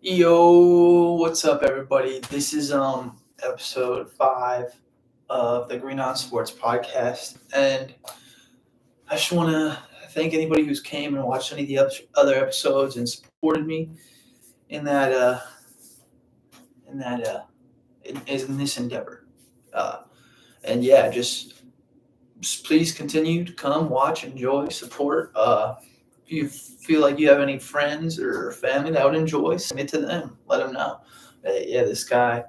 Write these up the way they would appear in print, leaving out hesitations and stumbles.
Yo, what's up, everybody? This is episode 5 of the Green On Sports podcast, and I just want to thank anybody who's came and watched any of the other episodes and supported me in that in that in this endeavor. Uh, and yeah, just please continue to come, watch, enjoy, support. If you feel like you have any friends or family that would enjoy, send it to them. Let them know. Hey, yeah, this guy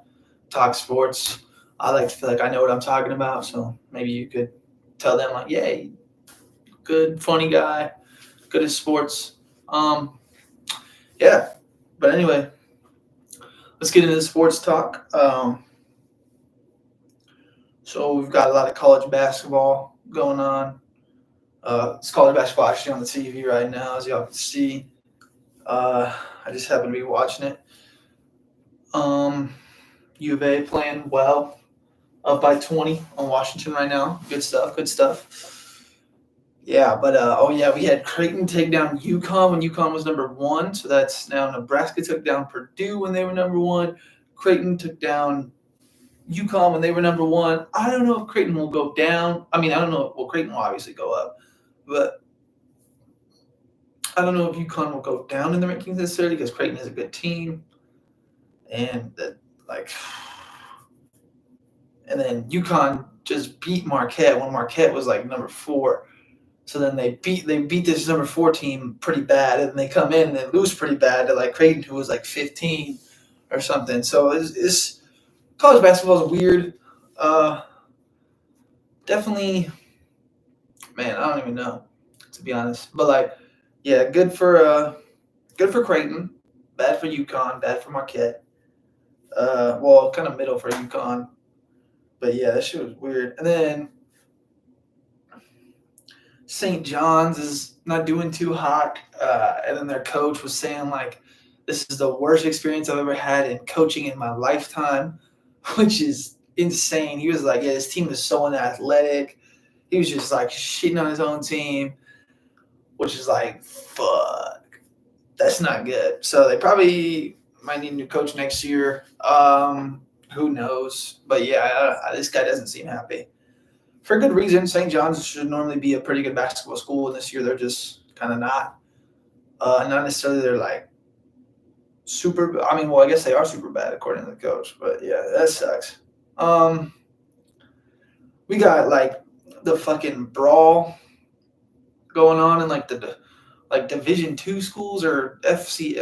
talks sports. I like to feel like I know what I'm talking about. So maybe you could tell them like, yeah, good, funny guy, good at sports. Yeah. But anyway, let's get into the sports talk. So we've got a lot of college basketball going on. It's college basketball actually on the TV right now, as y'all can see. I just happen to be watching it. U of A playing well, up by 20 on Washington right now. Good stuff. Good stuff. Yeah, but we had Creighton take down UConn when UConn was number 1. So that's now Nebraska took down Purdue when they were number 1. Creighton took down UConn when they were number 1. I don't know if Creighton will go down. I mean, I don't know. Well, Creighton will obviously go up, but I don't know if UConn will go down in the rankings necessarily because Creighton is a good team, and and then UConn just beat Marquette when Marquette was like number 4. So then they beat this number 4 team pretty bad, and they come in and they lose pretty bad to like Creighton, who was like 15 or something. So it's college basketball is weird. Definitely, man, I don't even know, to be honest. But like, yeah, good for Creighton, bad for UConn, bad for Marquette. Well, kind of middle for UConn. But yeah, that shit was weird. And then St. John's is not doing too hot. And then their coach was saying like, this is the worst experience I've ever had in coaching in my lifetime, which is insane. He was like, yeah, this team is so unathletic. He was just like shitting on his own team, which is like, fuck, that's not good. So they probably might need a new coach next year. Who knows? But yeah, this guy doesn't seem happy. For good reason. St. John's should normally be a pretty good basketball school, and this year they're just kind of not. Not necessarily they're like super. I mean, well, I guess they are super bad according to the coach, but yeah, that sucks. We got like the fucking brawl going on in like the like Division 2 schools or FC.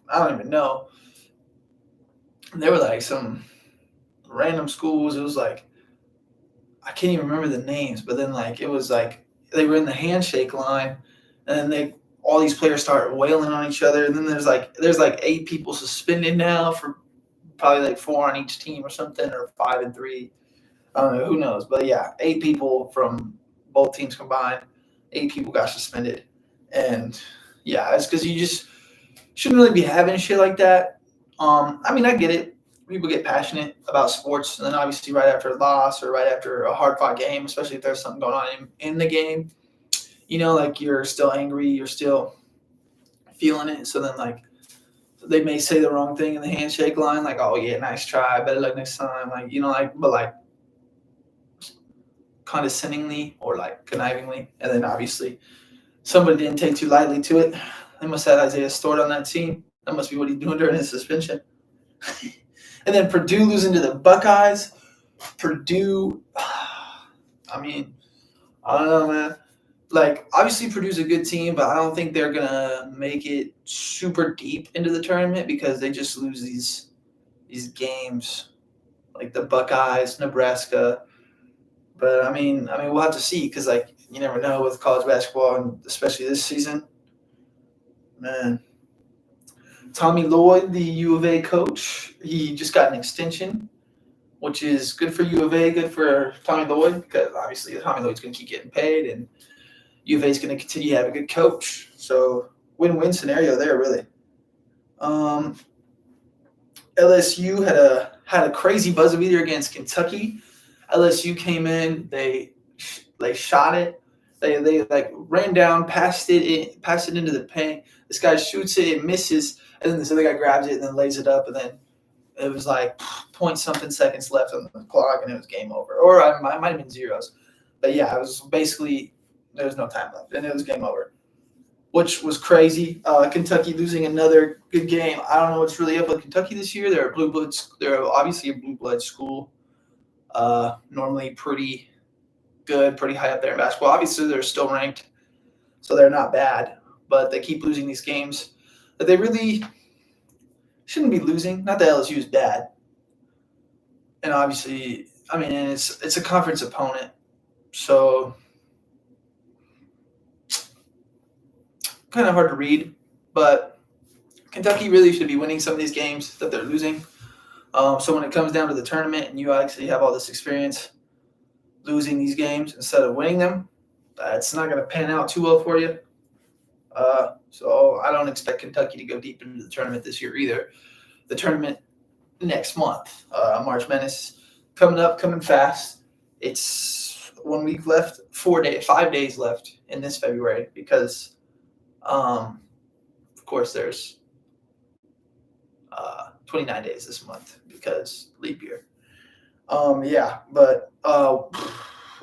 I don't even know. And they were like some random schools. It was like I can't even remember the names, but then like it was like they were in the handshake line, and then all these players start wailing on each other, and then there's like 8 people suspended now for probably like 4 on each team or something, or 5 and 3. I don't know, who knows, but yeah, 8 people from both teams combined. 8 people got suspended, and yeah, it's because you just shouldn't really be having shit like that. I mean, I get it. People get passionate about sports, and then obviously right after a loss or right after a hard-fought game, especially if there's something going on in the game, like you're still angry, you're still feeling it. So then like they may say the wrong thing in the handshake line, like, "Oh yeah, nice try, better luck next time," but like condescendingly or like connivingly, and then obviously somebody didn't take too lightly to it. They must have Isaiah Stewart on that team. That must be what he's doing during his suspension. And then Purdue losing to the Buckeyes. Purdue, I mean, I don't know, man. Like, obviously Purdue's a good team, but I don't think they're going to make it super deep into the tournament because they just lose these games, like the Buckeyes, Nebraska. But, I mean, we'll have to see because, like, you never know with college basketball, and especially this season. Man. Tommy Lloyd, the U of A coach, he just got an extension, which is good for U of A, good for Tommy Lloyd, because obviously Tommy Lloyd's going to keep getting paid, and U of A is going to continue to have a good coach. So win-win scenario there, really. LSU had a crazy buzzer beater against Kentucky. LSU came in, they shot it. They like ran down, passed it into the paint. This guy shoots it, it misses, and then this other guy grabs it and then lays it up, and then it was like point something seconds left on the clock, and it was game over. Or I might have been zeros, but yeah, it was basically there was no time left, and it was game over, which was crazy. Kentucky losing another good game. I don't know what's really up with Kentucky this year. They're a blue blood. They're obviously a blue blood school. Normally pretty good, pretty high up there in basketball. Obviously, they're still ranked, so they're not bad, but they keep losing these games that they really shouldn't be losing. Not that LSU is bad, and obviously, I mean, and it's a conference opponent, so kind of hard to read. But Kentucky really should be winning some of these games that they're losing. So when it comes down to the tournament and you actually have all this experience losing these games instead of winning them, that's not going to pan out too well for you. So I don't expect Kentucky to go deep into the tournament this year either. The tournament next month, March Madness, coming fast. It's 1 week left, 5 days left in this February because, of course, there's 29 days this month because leap year. Yeah, but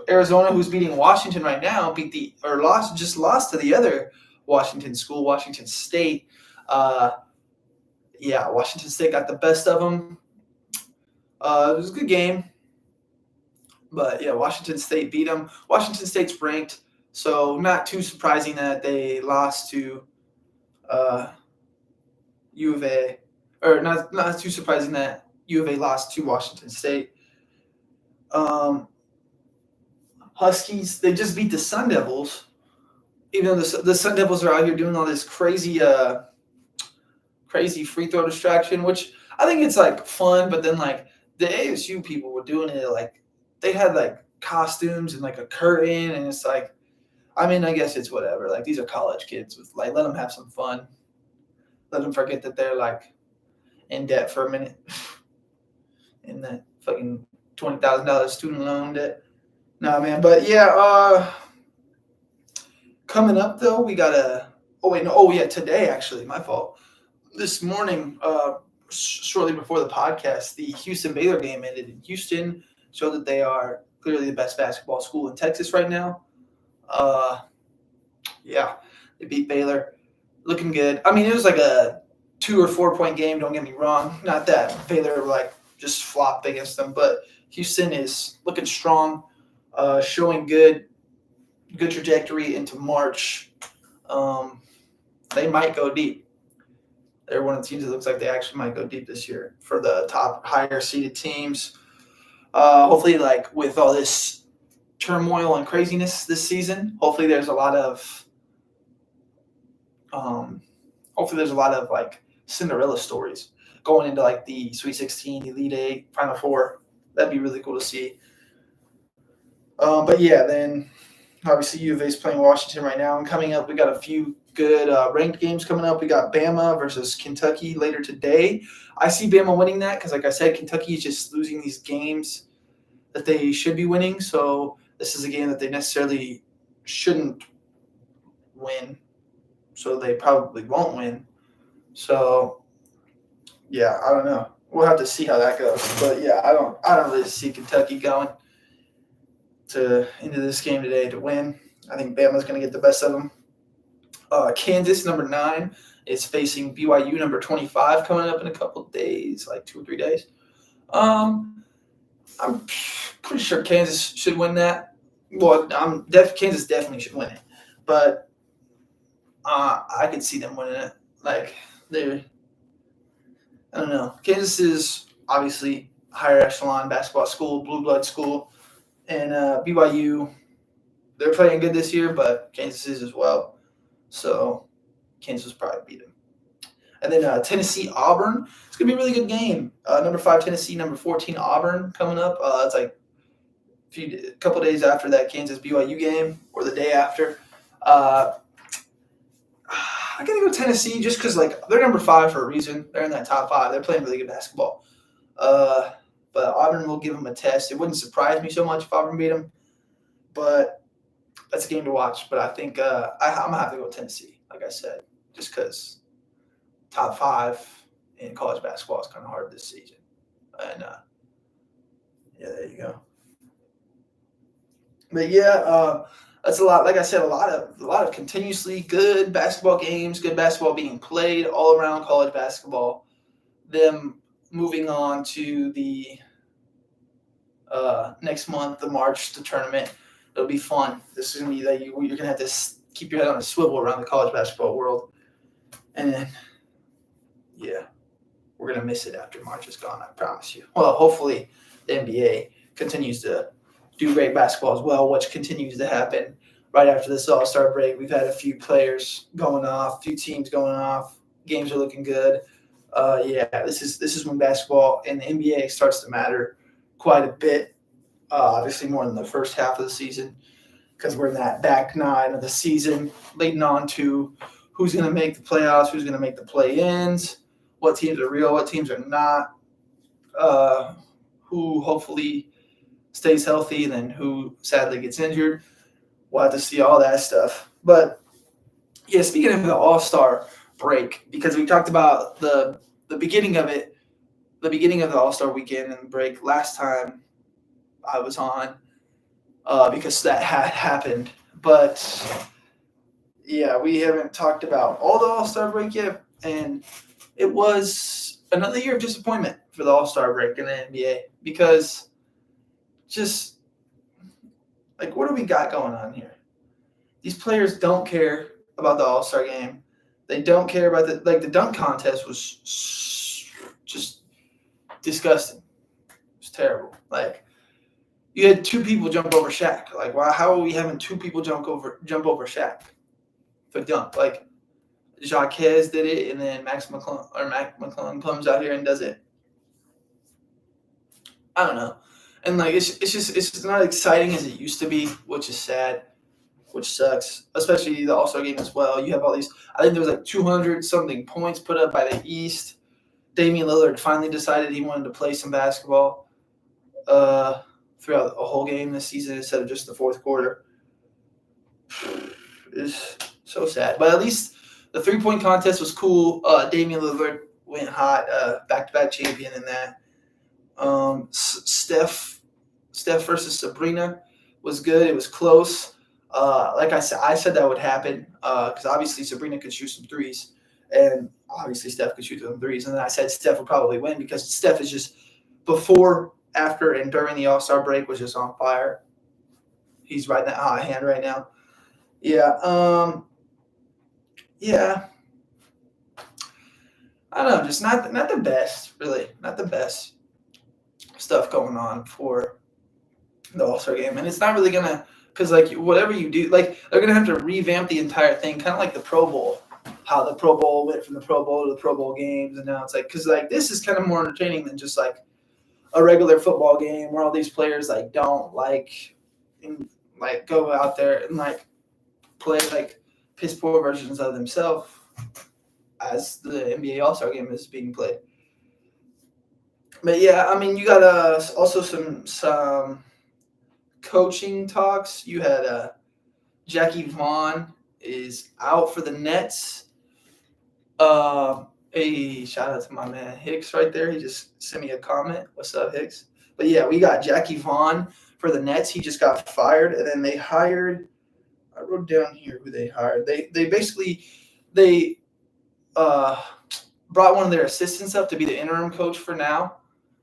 Arizona, who's beating Washington right now, lost to the other Washington school, Washington State. Yeah, Washington State got the best of them. It was a good game, but yeah, Washington State beat them. Washington State's ranked, so not too surprising that they lost to U of A, or not too surprising that U of A lost to Washington State. Huskies, they just beat the Sun Devils, even though the Sun Devils are out here doing all this crazy free throw distraction, which I think it's like fun, but then like the ASU people were doing it like they had like costumes and like a curtain, and it's like, I mean, I guess it's whatever. Like these are college kids with like let them have some fun, let them forget that they're like in debt for a minute, in that fucking $20,000 student loan debt. Nah, man, but yeah. Coming up though, we got today actually, my fault. This morning, shortly before the podcast, the Houston Baylor game ended. And Houston showed that they are clearly the best basketball school in Texas right now. Yeah, they beat Baylor, looking good. I mean, it was like a 2 or 4 point game. Don't get me wrong. Not that Baylor like just flopped against them, but Houston is looking strong, showing good trajectory into March. They might go deep. They're one of the teams that looks like they actually might go deep this year for the top higher seeded teams. Hopefully, like with all this turmoil and craziness this season, hopefully there's a lot of like Cinderella stories going into like the Sweet 16, Elite Eight, Final Four. That'd be really cool to see. But yeah, then obviously U of A is playing Washington right now, and coming up we got a few good ranked games coming up. We got Bama versus Kentucky later today. I see Bama winning that because, like I said, Kentucky is just losing these games that they should be winning. So this is a game that they necessarily shouldn't win. So they probably won't win. So yeah, I don't know. We'll have to see how that goes. But yeah, I don't really see Kentucky going into this game today to win. I think Bama's going to get the best of them. Kansas, number 9, is facing BYU, number 25, coming up in a couple of days, like 2 or 3 days. I'm pretty sure Kansas should win that. Well, Kansas definitely should win it, but I could see them winning it. Like I don't know. Kansas is obviously higher echelon basketball school, blue blood school, and BYU, they're playing good this year, but Kansas is as well. So Kansas will probably beat them. And then Tennessee, Auburn. It's going to be a really good game. Number 5, Tennessee. Number 14, Auburn coming up. It's like a couple days after that Kansas BYU game, or the day after. I got to go Tennessee just because like they're number 5 for a reason. They're in that top 5. They're playing really good basketball. But Auburn will give them a test. It wouldn't surprise me so much if Auburn beat them. But that's a game to watch. But I think I'm gonna have to go with Tennessee, like I said, just because top 5 in college basketball is kind of hard this season. And yeah, there you go. But yeah, that's a lot. Like I said, a lot of continuously good basketball games, good basketball being played all around college basketball. Them moving on to the next month, the March, the tournament. It'll be fun. This is gonna be like you're gonna have to keep your head on a swivel around the college basketball world, and then yeah, we're gonna miss it after March is gone. I promise you. Well, hopefully the NBA continues to do great basketball as well, which continues to happen right after this All-Star break. We've had a few players going off, a few teams going off. Games are looking good. Yeah, this is when basketball and the NBA starts to matter quite a bit. Obviously, more than the first half of the season, because we're in that back 9 of the season, leading on to who's going to make the playoffs, who's going to make the play-ins, what teams are real, what teams are not, who hopefully stays healthy, and then who sadly gets injured. We'll have to see all that stuff. But yeah, speaking of the All-Star break, because we talked about the beginning of it, the beginning of the All-Star weekend and break last time I was on, because that had happened. But yeah, we haven't talked about all the All-Star break yet, and it was another year of disappointment for the All-Star break in the NBA, because just like, what do we got going on here? These players don't care about the All-Star game. They don't care about the dunk contest was just disgusting. It was terrible. Like, you had 2 people jump over Shaq. Like, wow, how are we having 2 people jump over Shaq for dunk? Like, Jaquez did it, and then Mac McClung comes out here and does it. I don't know. And like, it's not exciting as it used to be, which is sad, which sucks. Especially the All-Star game as well. You have all these. I think there was like 200 something points put up by the East. Damian Lillard finally decided he wanted to play some basketball throughout a whole game this season instead of just the fourth quarter. It's so sad. But at least the 3-point contest was cool. Damian Lillard went hot, back-to-back champion in that. Steph versus Sabrina was good. It was close. Like I said that would happen because obviously Sabrina could shoot some threes, and obviously Steph could shoot some threes. And then I said Steph would probably win because Steph is just before, after, and during the All-Star break was just on fire. He's riding that hot hand right now. Yeah. Yeah. I don't know, just not the best, really. Not the best stuff going on for the All-Star game. And it's not really going to, because, like, whatever you do, like, they're going to have to revamp the entire thing, kind of like the Pro Bowl, how the Pro Bowl went from the Pro Bowl to the Pro Bowl games. And now it's like, because, like, this is kind of more entertaining than just, like, a regular football game where all these players, like, don't, like, go out there and, like, play, like, piss-poor versions of themselves as the NBA All-Star game is being played. But yeah, I mean, you got also some coaching talks. You had Jackie Vaughn is out for the Nets. A shout out to my man Hicks right there. He just sent me a comment. What's up, Hicks? But yeah, we got Jackie Vaughn for the Nets. He just got fired, and then they hired. I wrote down here who they hired. They basically brought one of their assistants up to be the interim coach for now.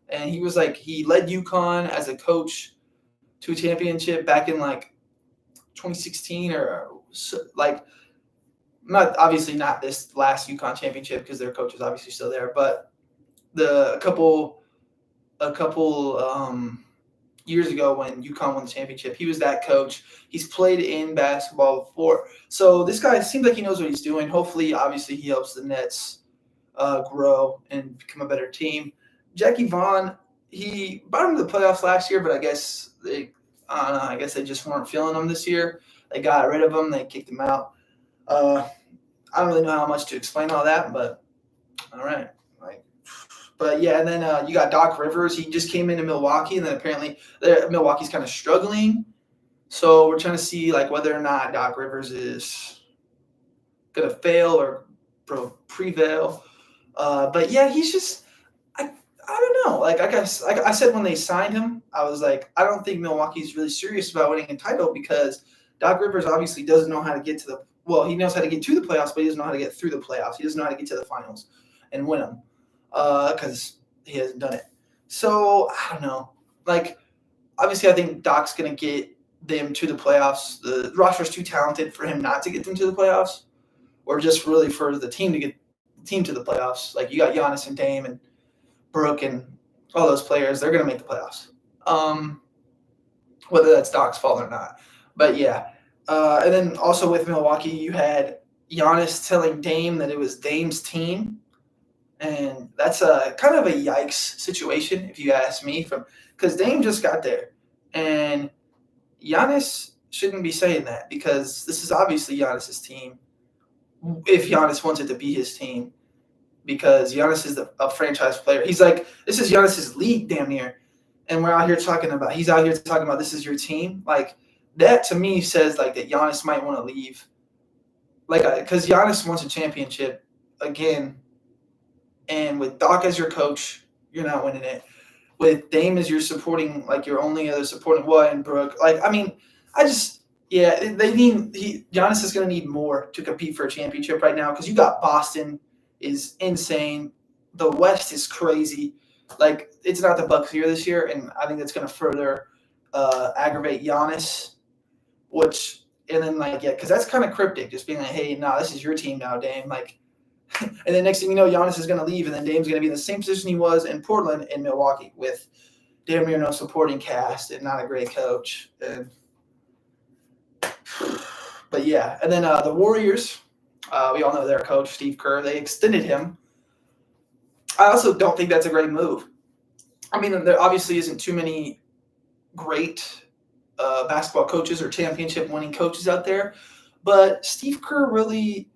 And he was like, he led UConn as a coach to a championship back in like 2016 or like, obviously not this last UConn championship because their coach is obviously still there, but a couple years ago when UConn won the championship, he was that coach. He's played in basketball before. So this guy seems like he knows what he's doing. Hopefully, obviously, he helps the Nets grow and become a better team. Jackie Vaughn, he brought him to the playoffs last year, but I guess I don't know. I guess they just weren't feeling him this year. They got rid of him. They kicked him out. I don't really know how much to explain all that, but all right. But yeah, and then you got Doc Rivers. He just came into Milwaukee, and then apparently Milwaukee's kind of struggling. So we're trying to see like whether or not Doc Rivers is gonna fail or prevail. But yeah, he's just I don't know. Like I guess like I said when they signed him, I was like, I don't think Milwaukee's really serious about winning a title because Doc Rivers obviously doesn't know how to get to the he knows how to get to the playoffs, but he doesn't know how to get through the playoffs. He doesn't know how to get to the finals and win them because he hasn't done it. So I don't know. Like obviously, I think Doc's gonna get them to the playoffs. The roster's too talented for him not to get them to the playoffs, or just really for the team to get the team to the playoffs. Like you got Giannis and Dame and Brooke and all those players, they're going to make the playoffs, whether that's Doc's fault or not. But yeah, and then also with Milwaukee, you had Giannis telling Dame that it was Dame's team, and that's a kind of a yikes situation if you ask me. Because Dame just got there, and Giannis shouldn't be saying that because this is obviously Giannis's team. If Giannis wants it to be his team, because Giannis is a franchise player. He's like, this is Giannis's league damn near. And he's out here talking about this is your team. Like that to me says like that Giannis might want to leave. Like, because Giannis wants a championship again. And with Doc as your coach, you're not winning it. With Dame as your supporting, like your only other supporting, and Brooke. Like, I mean, Giannis is going to need more to compete for a championship right now because you got Boston is insane. The West is crazy. Like, it's not the Bucks here this year, and I think that's going to further aggravate Giannis. Because that's kind of cryptic, just being like, hey, this is your team now, Dame. Like, and then next thing you know, Giannis is going to leave, and then Dame's going to be in the same position he was in Portland and Milwaukee with damn near no supporting cast and not a great coach. But yeah, and then the Warriors, we all know their coach, Steve Kerr, they extended him. I also don't think that's a great move. I mean, there obviously isn't too many great basketball coaches or championship-winning coaches out there, but Steve Kerr really,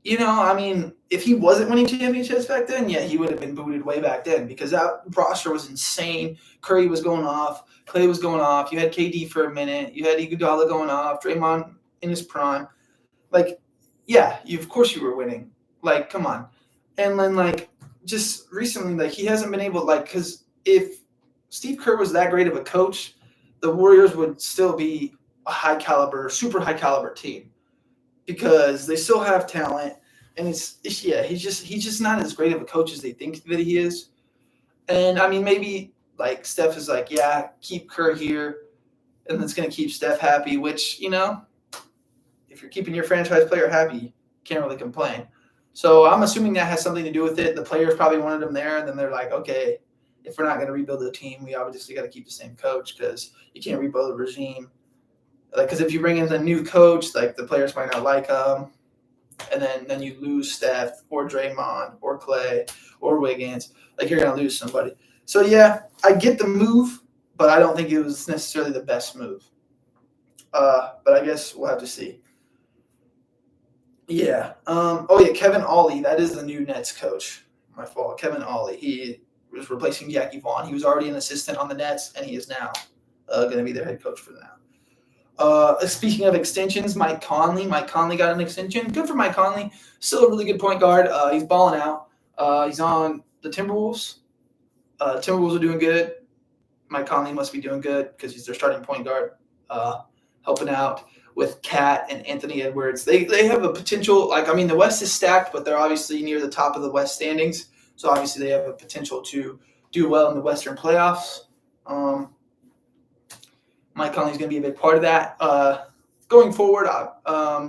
if he wasn't winning championships back then, yeah, he would have been booted way back then because that roster was insane. Curry was going off. Clay was going off. You had KD for a minute. You had Iguodala going off. Draymond in his prime. Like, yeah, of course you were winning. Like, come on. And then, like, just recently, like, he hasn't been able, like, because if Steve Kerr was that great of a coach, the Warriors would still be a super high caliber team because they still have talent. And he's just not as great of a coach as they think that he is. And, I mean, maybe, like, Steph is like, yeah, keep Kerr here, and that's going to keep Steph happy, which, if you're keeping your franchise player happy, you can't really complain. So I'm assuming that has something to do with it. The players probably wanted him there, and then they're like, okay, if we're not going to rebuild the team, we obviously got to keep the same coach because you can't rebuild a regime. Like, because if you bring in a new coach, like, the players might not like him, and then you lose Steph or Draymond or Clay or Wiggins. Like, you're going to lose somebody. So, yeah, I get the move, but I don't think it was necessarily the best move. But I guess we'll have to see. Yeah. Kevin Ollie. That is the new Nets coach. My fault. Kevin Ollie. He was replacing Jackie Vaughn. He was already an assistant on the Nets, and he is now going to be their head coach for now. Speaking of extensions, Mike Conley. Mike Conley got an extension. Good for Mike Conley. Still a really good point guard. He's balling out. He's on the Timberwolves. Timberwolves are doing good. Mike Conley must be doing good because he's their starting point guard, helping out with Cat and Anthony Edwards. They have a potential, the West is stacked, but they're obviously near the top of the West standings. So obviously they have a potential to do well in the Western playoffs. Mike Conley's going to be a big part of that. Going forward,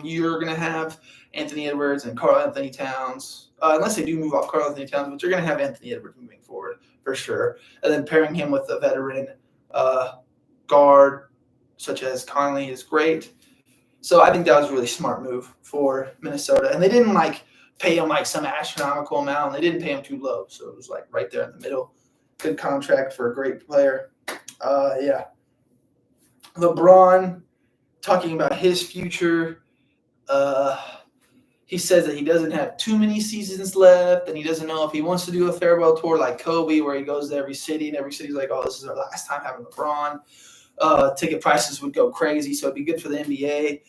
you're going to have Anthony Edwards and Karl Anthony Towns, unless they do move off Karl Anthony Towns, but you're going to have Anthony Edwards moving forward for sure. And then pairing him with a veteran guard such as Conley is great. So I think that was a really smart move for Minnesota. And they didn't, pay him, some astronomical amount. They didn't pay him too low. So it was, right there in the middle. Good contract for a great player. Yeah. LeBron, talking about his future, he says that he doesn't have too many seasons left, and he doesn't know if he wants to do a farewell tour like Kobe, where he goes to every city, and every city's like, oh, this is our last time having LeBron. ticket prices would go crazy. So it'd be good for the NBA,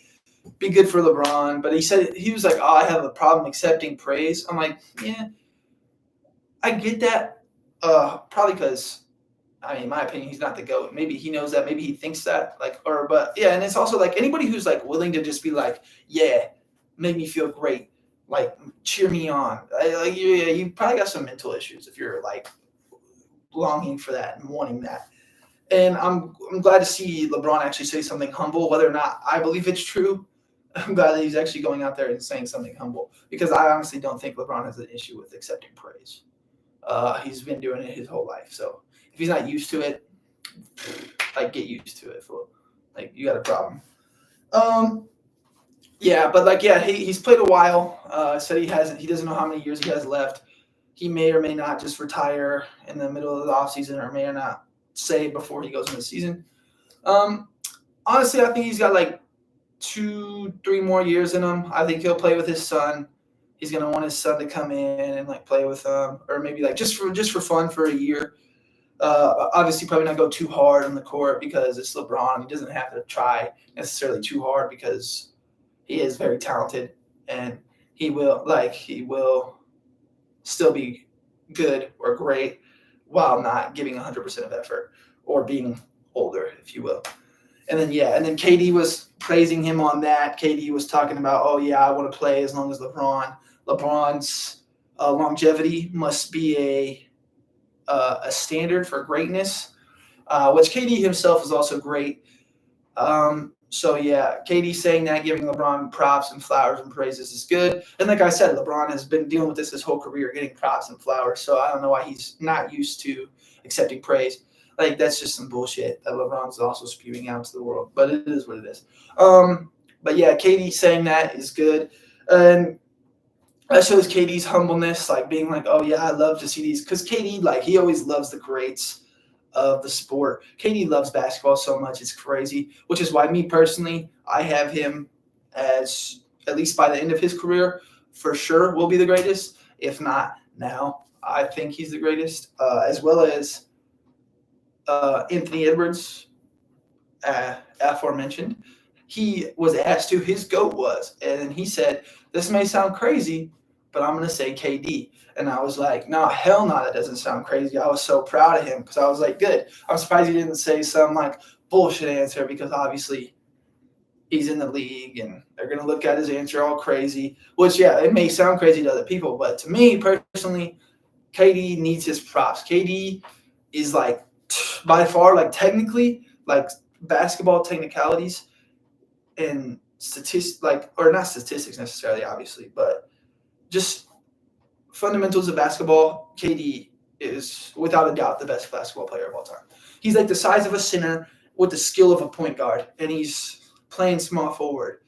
be good for LeBron. But he was like, oh, I have a problem accepting praise. I'm like, yeah, I get that. Probably because, I mean, in my opinion, he's not the GOAT. Maybe he knows that. Maybe he thinks that. But yeah, and it's also like anybody who's like willing to just be like, yeah, make me feel great, like cheer me on. You probably got some mental issues if you're like longing for that and wanting that. And I'm glad to see LeBron actually say something humble, whether or not I believe it's true. I'm glad that he's actually going out there and saying something humble, because I honestly don't think LeBron has an issue with accepting praise. He's been doing it his whole life, so if he's not used to it, like get used to it. Like you got a problem. Yeah, but like he's played a while. Said he doesn't know how many years he has left. He may or may not just retire in the middle of the offseason, or may or not say before he goes into the season. Honestly, I think he's got like 2-3 more years in him. I think he'll play with his son. He's gonna want his son to come in and like play with him, or maybe like just for fun for a year. Obviously, probably not go too hard on the court because it's LeBron. He doesn't have to try necessarily too hard because he is very talented, and he will still be good or great while not giving 100% of effort or being older, if you will. And then KD was praising him on that. KD was talking about, oh yeah, I want to play as long as LeBron. LeBron's longevity must be a standard for greatness, which KD himself is also great. So yeah, KD saying that, giving LeBron props and flowers and praises is good. And like I said, LeBron has been dealing with this his whole career, getting props and flowers. So I don't know why he's not used to accepting praise. Like that's just some bullshit that LeBron's also spewing out to the world. But it is what it is. But yeah, KD saying that is good, and that shows KD's humbleness, like being like, oh yeah, I love to see these, because KD, like, he always loves the greats of the sport. KD loves basketball so much, it's crazy, which is why me personally, I have him as, at least by the end of his career, for sure will be the greatest. If not now, I think he's the greatest, as well as Anthony Edwards, aforementioned. He was asked who his GOAT was, and he said, this may sound crazy, but I'm going to say KD. And I was like, no, hell no, that doesn't sound crazy. I was so proud of him because I was like, good. I'm surprised he didn't say some like bullshit answer, because obviously he's in the league and they're going to look at his answer all crazy, which, yeah, it may sound crazy to other people, but to me personally, KD needs his props. KD is like by far, like technically, like basketball technicalities and statistics, like, or not statistics necessarily, obviously, but just fundamentals of basketball, KD is without a doubt the best basketball player of all time. He's like the size of a center with the skill of a point guard, and he's playing small forward,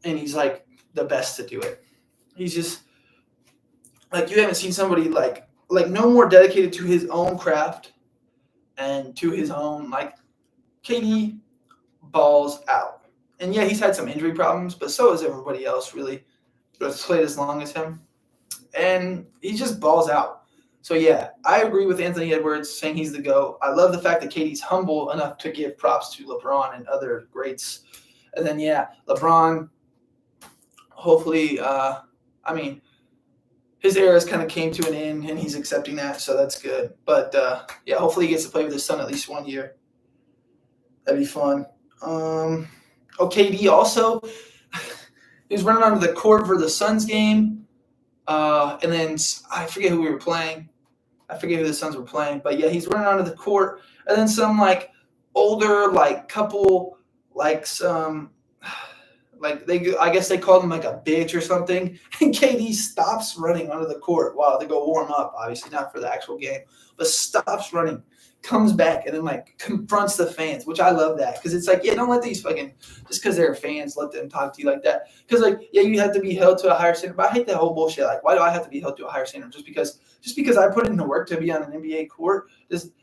and he's like the best to do it. He's just like, you haven't seen somebody like no more dedicated to his own craft and to his own, like, KD balls out. And yeah, he's had some injury problems, but so has everybody else really that's played as long as him. And he just balls out. So yeah, I agree with Anthony Edwards saying he's the GOAT. I love the fact that KD's humble enough to give props to LeBron and other greats. And then yeah, LeBron, hopefully, I mean, his era's kind of came to an end, and he's accepting that, so that's good. But yeah, hopefully he gets to play with his son at least 1 year. That'd be fun. KD also, he was running onto the court for the Suns game, and then I forget who we were playing. I forget who the Suns were playing, but yeah, he's running onto the court, and then some like older like couple, like some, like I guess they called him like a bitch or something, and KD stops running onto the court while they go warm up, obviously not for the actual game, but stops running, comes back, and then like confronts the fans, which I love that, because it's like, yeah, don't let these fucking, just because they're fans, let them talk to you like that. Because like, yeah, you have to be held to a higher standard, but I hate that whole bullshit. Like, why do I have to be held to a higher standard just because I put in the work to be on an NBA court?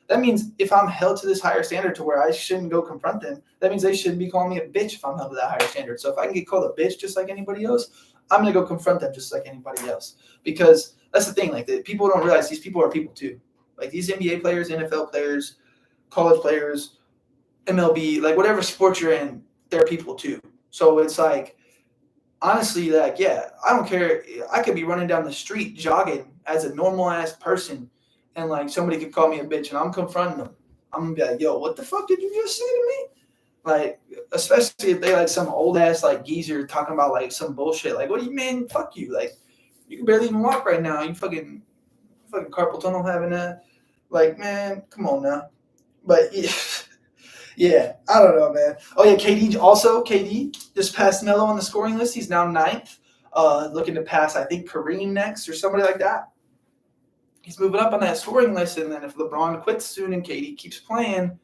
That means if I'm held to this higher standard to where I shouldn't go confront them, that means they shouldn't be calling me a bitch if I'm held to that higher standard. So if I can get called a bitch just like anybody else, I'm gonna go confront them just like anybody else. Because that's the thing, like, people don't realize these people are people too. Like these NBA players, NFL players, college players, MLB, like whatever sport you're in, they're people too. So it's like, honestly, like, yeah, I don't care. I could be running down the street jogging as a normal ass person, and like somebody could call me a bitch, and I'm confronting them. I'm gonna be like, yo, what the fuck did you just say to me? Like, especially if they like some old ass like geezer talking about like some bullshit. Like, what do you mean? Fuck you. Like, you can barely even walk right now. You fucking carpal tunnel having that. Like, man, come on now. But yeah, yeah, I don't know, man. Oh yeah, KD just passed Melo on the scoring list. He's now ninth. Looking to pass, I think, Kareem next or somebody like that. He's moving up on that scoring list, and then if LeBron quits soon and KD keeps playing,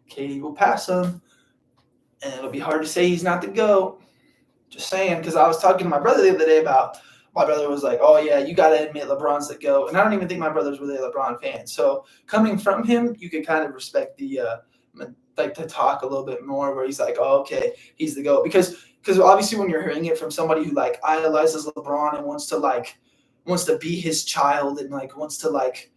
KD will pass him, and it'll be hard to say he's not the GOAT. Just saying, because I was talking to my brother the other day about. My brother was like, "Oh yeah, you got to admit LeBron's the GOAT," and I don't even think my brother's really a LeBron fan. So coming from him, you can kind of respect the like to talk a little bit more, where he's like, "Oh okay, he's the GOAT," because obviously when you're hearing it from somebody who like idolizes LeBron and wants to be his child and like wants to like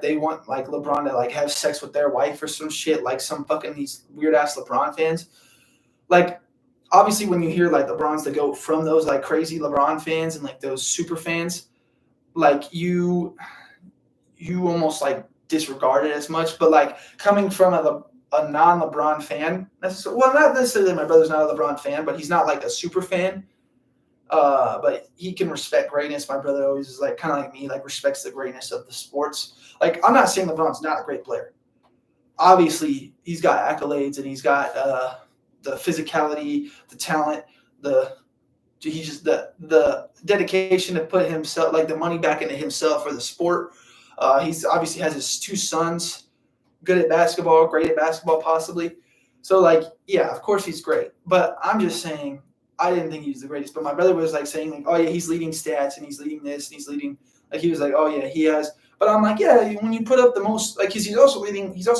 they want like LeBron to like have sex with their wife or some shit, like some fucking these weird ass LeBron fans, like. Obviously, when you hear like LeBron's the GOAT from those like crazy LeBron fans and like those super fans, like you almost like disregard it as much. But like coming from a non-LeBron fan, well, not necessarily my brother's not a LeBron fan, but he's not like a super fan. But he can respect greatness. My brother always is like kind of like me, like respects the greatness of the sports. Like I'm not saying LeBron's not a great player. Obviously, he's got accolades and he's got the physicality, the talent, the dedication to put himself, like the money back into himself for the sport. He's obviously has his two sons, good at basketball, great at basketball, possibly. So like, yeah, of course he's great. But I'm just saying, I didn't think he was the greatest. But my brother was like saying, like, oh yeah, he's leading stats and he's leading this and he's leading. Like he was like, oh yeah, he has. But I'm like, yeah, when you put up the most, like, because he's also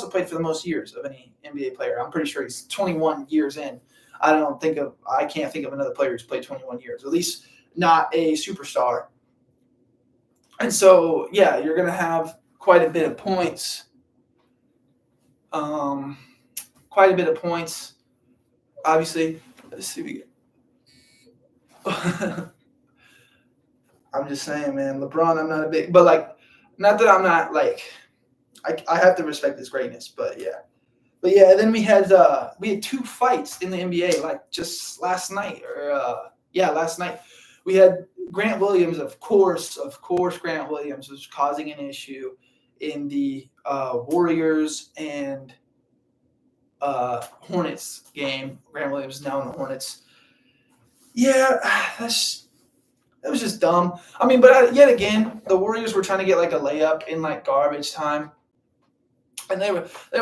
played for the most years of any NBA player. I'm pretty sure he's 21 years in. I can't think of another player who's played 21 years, at least not a superstar. And so, yeah, you're going to have quite a bit of points. Obviously. Let's see. I'm just saying, man, LeBron, I'm not a big, but like, not that I'm not like, I have to respect his greatness, but yeah. But yeah, and then we had two fights in the NBA, like just last night, last night. We had Grant Williams, of course, Grant Williams was causing an issue in the Warriors and Hornets game. Grant Williams is now in the Hornets. Yeah, that was just dumb. I mean, but yet again, the Warriors were trying to get like a layup in like garbage time, and there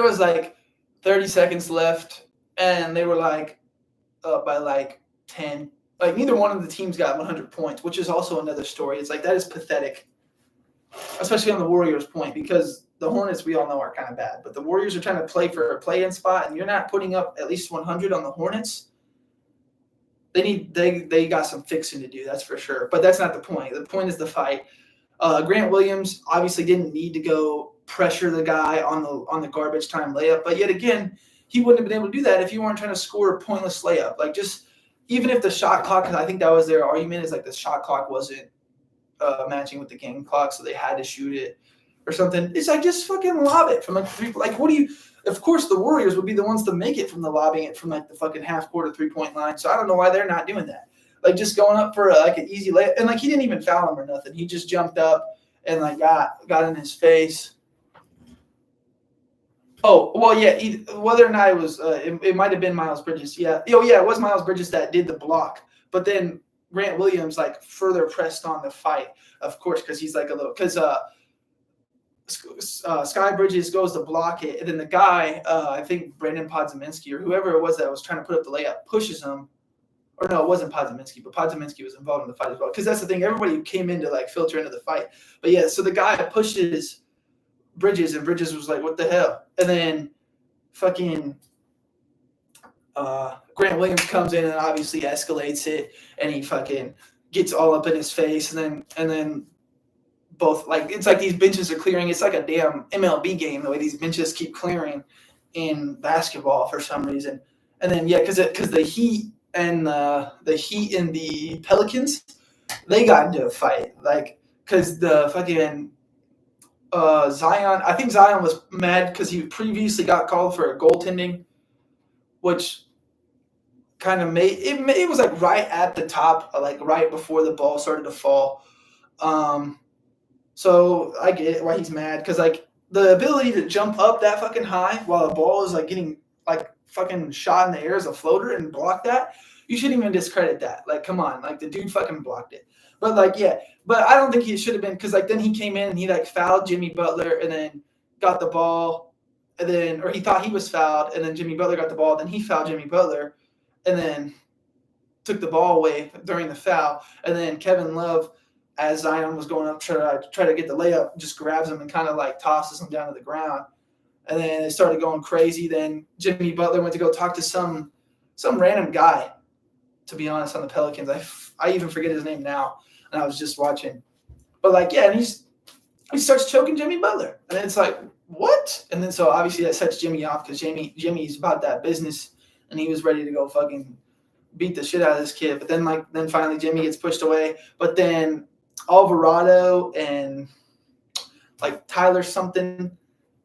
was like 30 seconds left, and they were like up by like 10. Like neither one of the teams got 100 points, which is also another story. It's like that is pathetic, especially on the Warriors' point, because the Hornets we all know are kind of bad, but the Warriors are trying to play for a play-in spot, and you're not putting up at least 100 on the Hornets. They got some fixing to do, that's for sure. But that's not the point. The point is the fight. Grant Williams obviously didn't need to go pressure the guy on the garbage time layup, but yet again, he wouldn't have been able to do that if you weren't trying to score a pointless layup. Like just even if the shot clock, because I think that was their argument, is like the shot clock wasn't matching with the game clock, so they had to shoot it or something. It's like just fucking lob it from like three. Like what do you? Of course, the Warriors would be the ones to make it from the lobbing it from like the fucking half-court 3-point line. So I don't know why they're not doing that. Like just going up for like an easy layup, and like he didn't even foul him or nothing. He just jumped up and like got in his face. Oh well, yeah. Whether or not it was, it might have been Miles Bridges. Yeah. Oh yeah, it was Miles Bridges that did the block. But then Grant Williams like further pressed on the fight, of course, because he's like a little Sky Bridges goes to block it, and then the guy, I think Brandon Podziemski or whoever it was that was trying to put up the layup, pushes him. Or no, it wasn't Podziemski, but Podziemski was involved in the fight as well. Because that's the thing, everybody came in to like filter into the fight. But yeah, so the guy pushes Bridges, and Bridges was like, "What the hell?" And then fucking Grant Williams comes in and obviously escalates it, and he fucking gets all up in his face, and then. Both like it's like these benches are clearing. It's like a damn MLB game the way these benches keep clearing, in basketball for some reason. And then because the Heat and the Pelicans, they got into a fight, like because the fucking Zion. I think Zion was mad because he previously got called for a goaltending, which kind of made it. It was like right at the top, like right before the ball started to fall. So I get why he's mad because like the ability to jump up that fucking high while the ball is like getting like fucking shot in the air as a floater and block that. You shouldn't even discredit that. Like, come on, like the dude fucking blocked it. But like, yeah, but I don't think he should have been because like then he came in and he like fouled Jimmy Butler and then got the ball and then or he thought he was fouled and then Jimmy Butler got the ball, then he fouled Jimmy Butler and then took the ball away during the foul, and then Kevin Love, as Zion was going up try to get the layup, just grabs him and kind of like tosses him down to the ground, and then it started going crazy. Then Jimmy Butler went to go talk to some random guy, to be honest, on the Pelicans. I even forget his name now, and I was just watching, but like yeah, and he starts choking Jimmy Butler, and it's like what? And then so obviously that sets Jimmy off because Jimmy's about that business, and he was ready to go fucking beat the shit out of this kid. But then finally Jimmy gets pushed away. But then Alvarado and like Tyler something,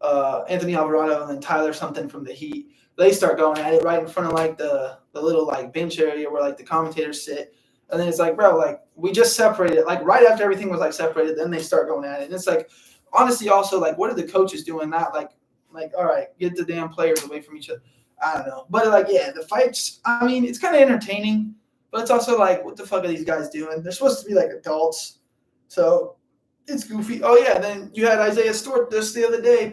Anthony Alvarado and then Tyler something from the Heat, they start going at it right in front of like the little like bench area where like the commentators sit. And then it's like, bro, like we just separated. Like right after everything was like separated, then they start going at it. And it's like, honestly, also like, what are the coaches doing? Not like, all right, get the damn players away from each other. I don't know. But like, yeah, the fights, I mean, it's kind of entertaining, but it's also like, what the fuck are these guys doing? They're supposed to be like adults. So it's goofy. Oh yeah, then you had Isaiah Stewart just the other day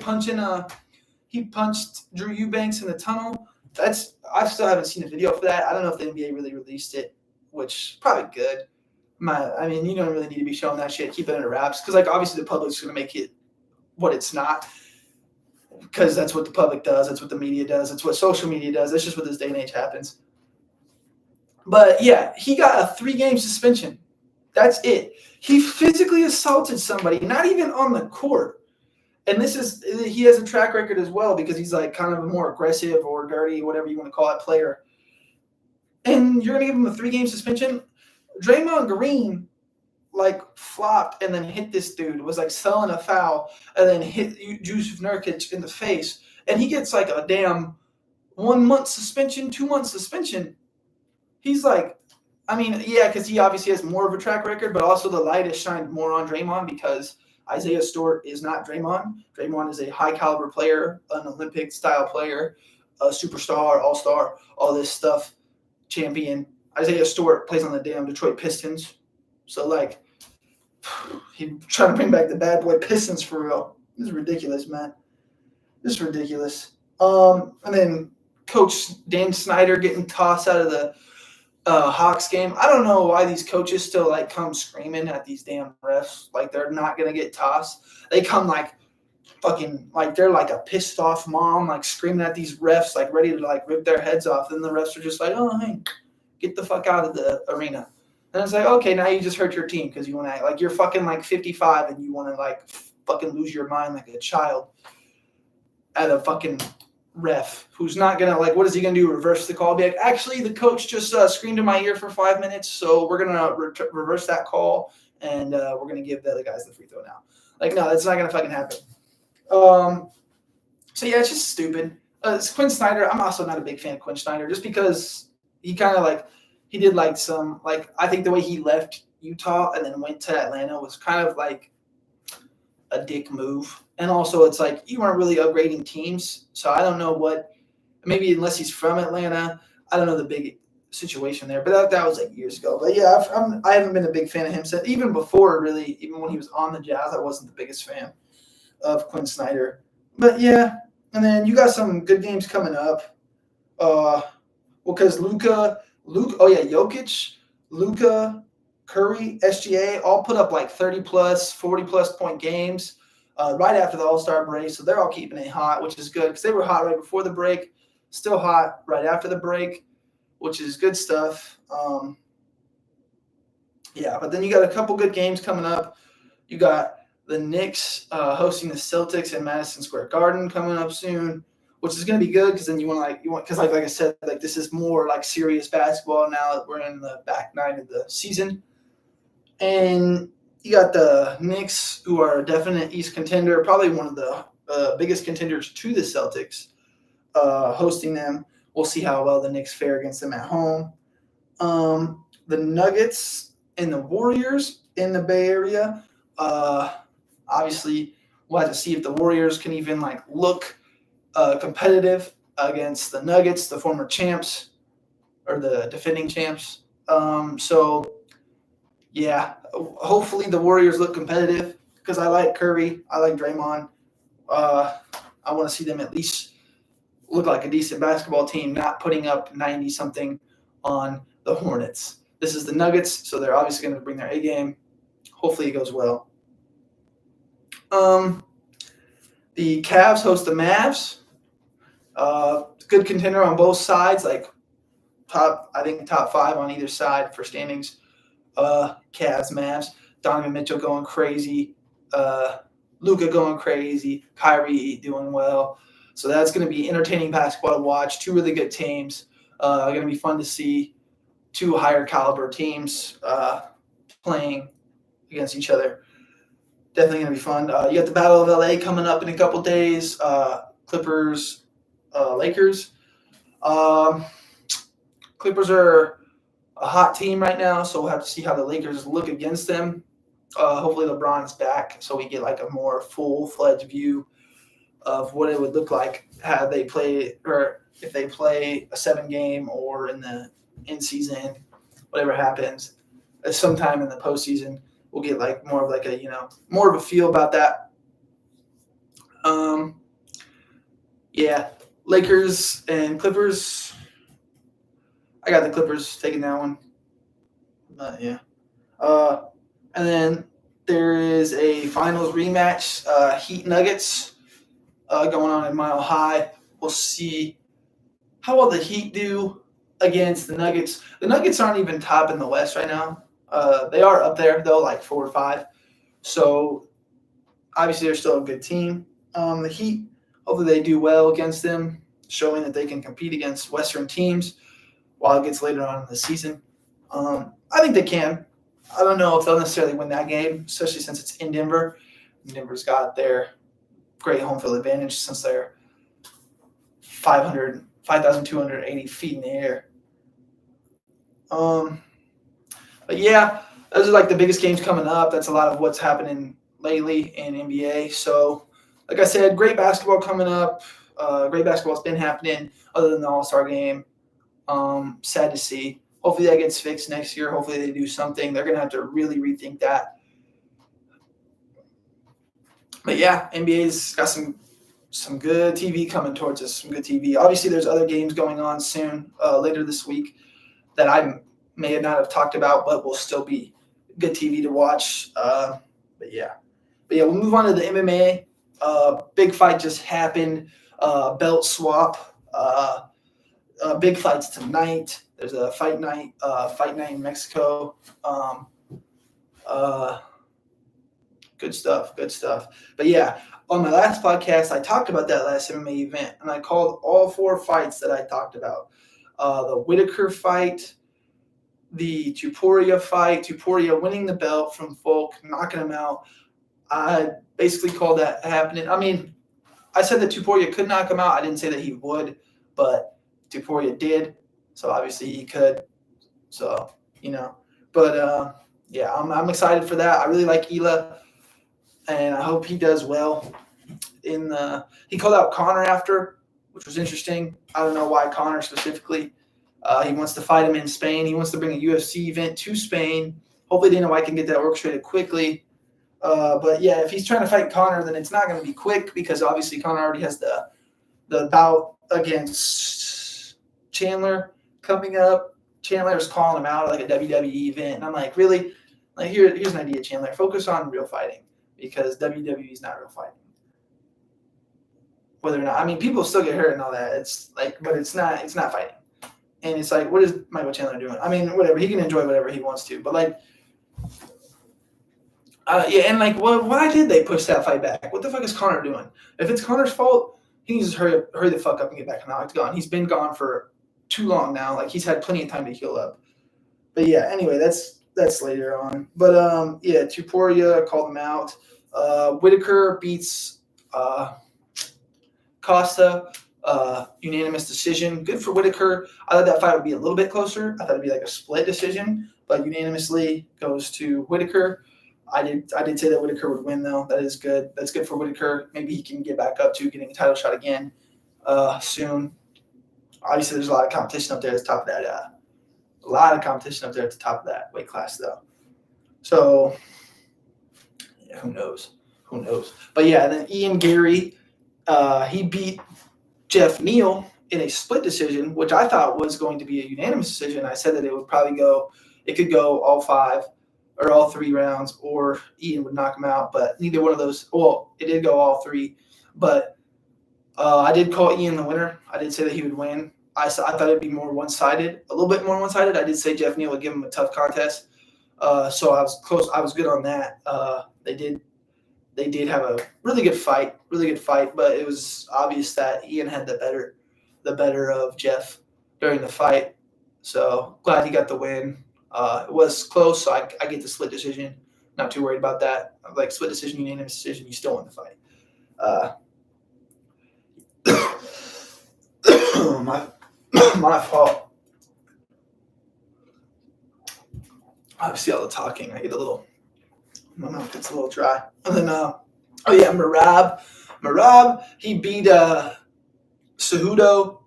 he punched Drew Eubanks in the tunnel. I still haven't seen a video for that. I don't know if the NBA really released it, which probably good. I mean, you don't really need to be showing that shit. Keep it under wraps because like obviously the public's gonna make it what it's not. Because that's what the public does. That's what the media does. That's what social media does. That's just what this day and age happens. But yeah, he got a 3-game suspension. That's it. He physically assaulted somebody, not even on the court. And he has a track record as well because he's like kind of a more aggressive or dirty, whatever you want to call it, player. And you're going to give him a 3-game suspension? Draymond Green like flopped and then hit this dude, was like selling a foul and then hit Jusuf Nurkic in the face. And he gets like a damn 1 month suspension, 2 month suspension. He's like, I mean, yeah, because he obviously has more of a track record, but also the light is shined more on Draymond because Isaiah Stewart is not Draymond. Draymond is a high caliber player, an Olympic style player, a superstar, all-star, all this stuff, champion. Isaiah Stewart plays on the damn Detroit Pistons. So like, he's trying to bring back the bad boy Pistons for real. This is ridiculous, man. This is ridiculous. And then Coach Dan Snyder getting tossed out of the Hawks game. I don't know why these coaches still like come screaming at these damn refs like they're not gonna get tossed. They come like fucking like they're like a pissed off mom like screaming at these refs like ready to like rip their heads off. Then the refs are just like, oh hey, get the fuck out of the arena. And it's like, okay, now you just hurt your team because you want to act like you're fucking like 55 and you want to like fucking lose your mind like a child at a fucking ref who's not going to like, what is he going to do? Reverse the call? Be like, actually, the coach just screamed in my ear for 5 minutes, so we're going to reverse that call and we're going to give the other guys the free throw now. Like, no, that's not going to fucking happen. So, yeah, it's just stupid. It's Quinn Snyder. I'm also not a big fan of Quinn Snyder just because he kind of like, he did like some, like, I think the way he left Utah and then went to Atlanta was kind of like a dick move. And also it's like you weren't really upgrading teams. So I don't know what, maybe unless he's from Atlanta, I don't know the big situation there. But that was like years ago. But yeah, I haven't been a big fan of him since, even before really, even when he was on the Jazz, I wasn't the biggest fan of Quinn Snyder. But yeah, and then you got some good games coming up. Because Jokic, Luka, Curry, SGA all put up like 30-plus, 40-plus point games right after the All-Star break. So they're all keeping it hot, which is good because they were hot right before the break, still hot right after the break, which is good stuff. Yeah, but then you got a couple good games coming up. You got the Knicks hosting the Celtics in Madison Square Garden coming up soon, which is going to be good because then you want because like I said, like this is more like serious basketball now that we're in the back nine of the season. And you got the Knicks, who are a definite East contender, probably one of the biggest contenders to the Celtics, hosting them. We'll see how well the Knicks fare against them at home. The Nuggets and the Warriors in the Bay Area. Obviously, we'll have to see if the Warriors can even like look competitive against the Nuggets, the former champs or the defending champs. So, yeah, hopefully the Warriors look competitive because I like Curry, I like Draymond. I want to see them at least look like a decent basketball team, not putting up 90-something on the Hornets. This is the Nuggets, so they're obviously going to bring their A game. Hopefully it goes well. The Cavs host the Mavs. Good contender on both sides, like top 5 on either side for standings. Cavs, Mavs, Donovan Mitchell going crazy, Luka going crazy, Kyrie doing well. So that's going to be entertaining basketball to watch. 2 really good teams. Going to be fun to see 2 higher caliber teams playing against each other. Definitely going to be fun. You got the Battle of LA coming up in a couple days. Clippers, Lakers. Clippers are a hot team right now, so we'll have to see how the Lakers look against them. Hopefully LeBron's back so we get like a more full-fledged view of what it would look like had they play, or if they play a 7-game or in the in-season, whatever happens. Sometime in the postseason, we'll get like more of like a, more of a feel about that. Yeah, Lakers and Clippers. I got the Clippers taking that one. Yeah. And then there is a finals rematch, Heat Nuggets, going on in Mile High. We'll see how well the Heat do against the Nuggets. The Nuggets aren't even top in the West right now. They are up there, though, like 4 or 5. So, obviously, they're still a good team. The Heat, hopefully they do well against them, showing that they can compete against Western teams while it gets later on in the season. I think they can. I don't know if they'll necessarily win that game, especially since it's in Denver. Denver's got their great home field advantage since they're 5,280 feet in the air. But yeah, those are like the biggest games coming up. That's a lot of what's happening lately in NBA. So, like I said, great basketball coming up. Great basketball's been happening other than the All-Star game. Sad to see. Hopefully that gets fixed next year. Hopefully they do something. They're going to have to really rethink that. But yeah, NBA's got some good TV coming towards us, some good TV. Obviously, there's other games going on soon, later this week, that I may not have talked about, but will still be good TV to watch. But yeah, we'll move on to the MMA. Big fight just happened. Belt swap. Big fights tonight. There's a fight night in Mexico. Good stuff. But yeah, on my last podcast, I talked about that last MMA event, and I called all 4 fights that I talked about. The Whitaker fight, the Topuria fight, Topuria winning the belt from Volk, knocking him out. I basically called that happening. I mean, I said that Topuria could knock him out. I didn't say that he would, but Topuria did, so obviously he could. So, But, yeah, I'm excited for that. I really like Ela, and I hope he does well. He called out Conor after, which was interesting. I don't know why Conor specifically. He wants to fight him in Spain. He wants to bring a UFC event to Spain. Hopefully Dana White can get that orchestrated quickly. But, yeah, if he's trying to fight Conor, then it's not going to be quick because obviously Conor already has the bout against Chandler coming up. Chandler's calling him out at like a WWE event. And I'm like, really? Like, here's an idea, Chandler. Focus on real fighting because WWE is not real fighting. Whether or not, I mean, people still get hurt and all that. It's like, but it's not fighting. And it's like, what is Michael Chandler doing? I mean, whatever. He can enjoy whatever he wants to. But like, yeah, and like, why did they push that fight back? What the fuck is Conor doing? If it's Conor's fault, he needs to hurry the fuck up and get back in the octagon. He's been gone for too long now. Like, he's had plenty of time to heal up. But yeah, anyway, that's later on. But yeah, Tuporia called him out. Whitaker beats Costa, unanimous decision. Good for Whitaker. I thought that fight would be a little bit closer. I thought it'd be like a split decision, but unanimously goes to Whitaker. I did say that Whitaker would win, though. That is good. That's good for Whitaker. Maybe he can get back up to getting a title shot again soon. Obviously, there's a lot of competition up there at the top of that. A lot of competition up there at the top of that weight class, though. So, yeah, who knows? Who knows? But yeah, then Ian Gary, he beat Jeff Neal in a split decision, which I thought was going to be a unanimous decision. I said that it could go all 5 or all 3 rounds, or Ian would knock him out. But neither one of those. Well, it did go all 3, but I did call Ian the winner. I did say that he would win. I thought it'd be more one-sided, a little bit more one-sided. I did say Jeff Neal would give him a tough contest, so I was close. I was good on that. They did have a really good fight, but it was obvious that Ian had the better of Jeff during the fight. So glad he got the win. It was close, so I get the split decision. Not too worried about that. Like, split decision, unanimous decision, you still won the fight. My fault. Obviously, all the talking, I get my mouth gets a little dry. And then, Merab, he beat Cejudo.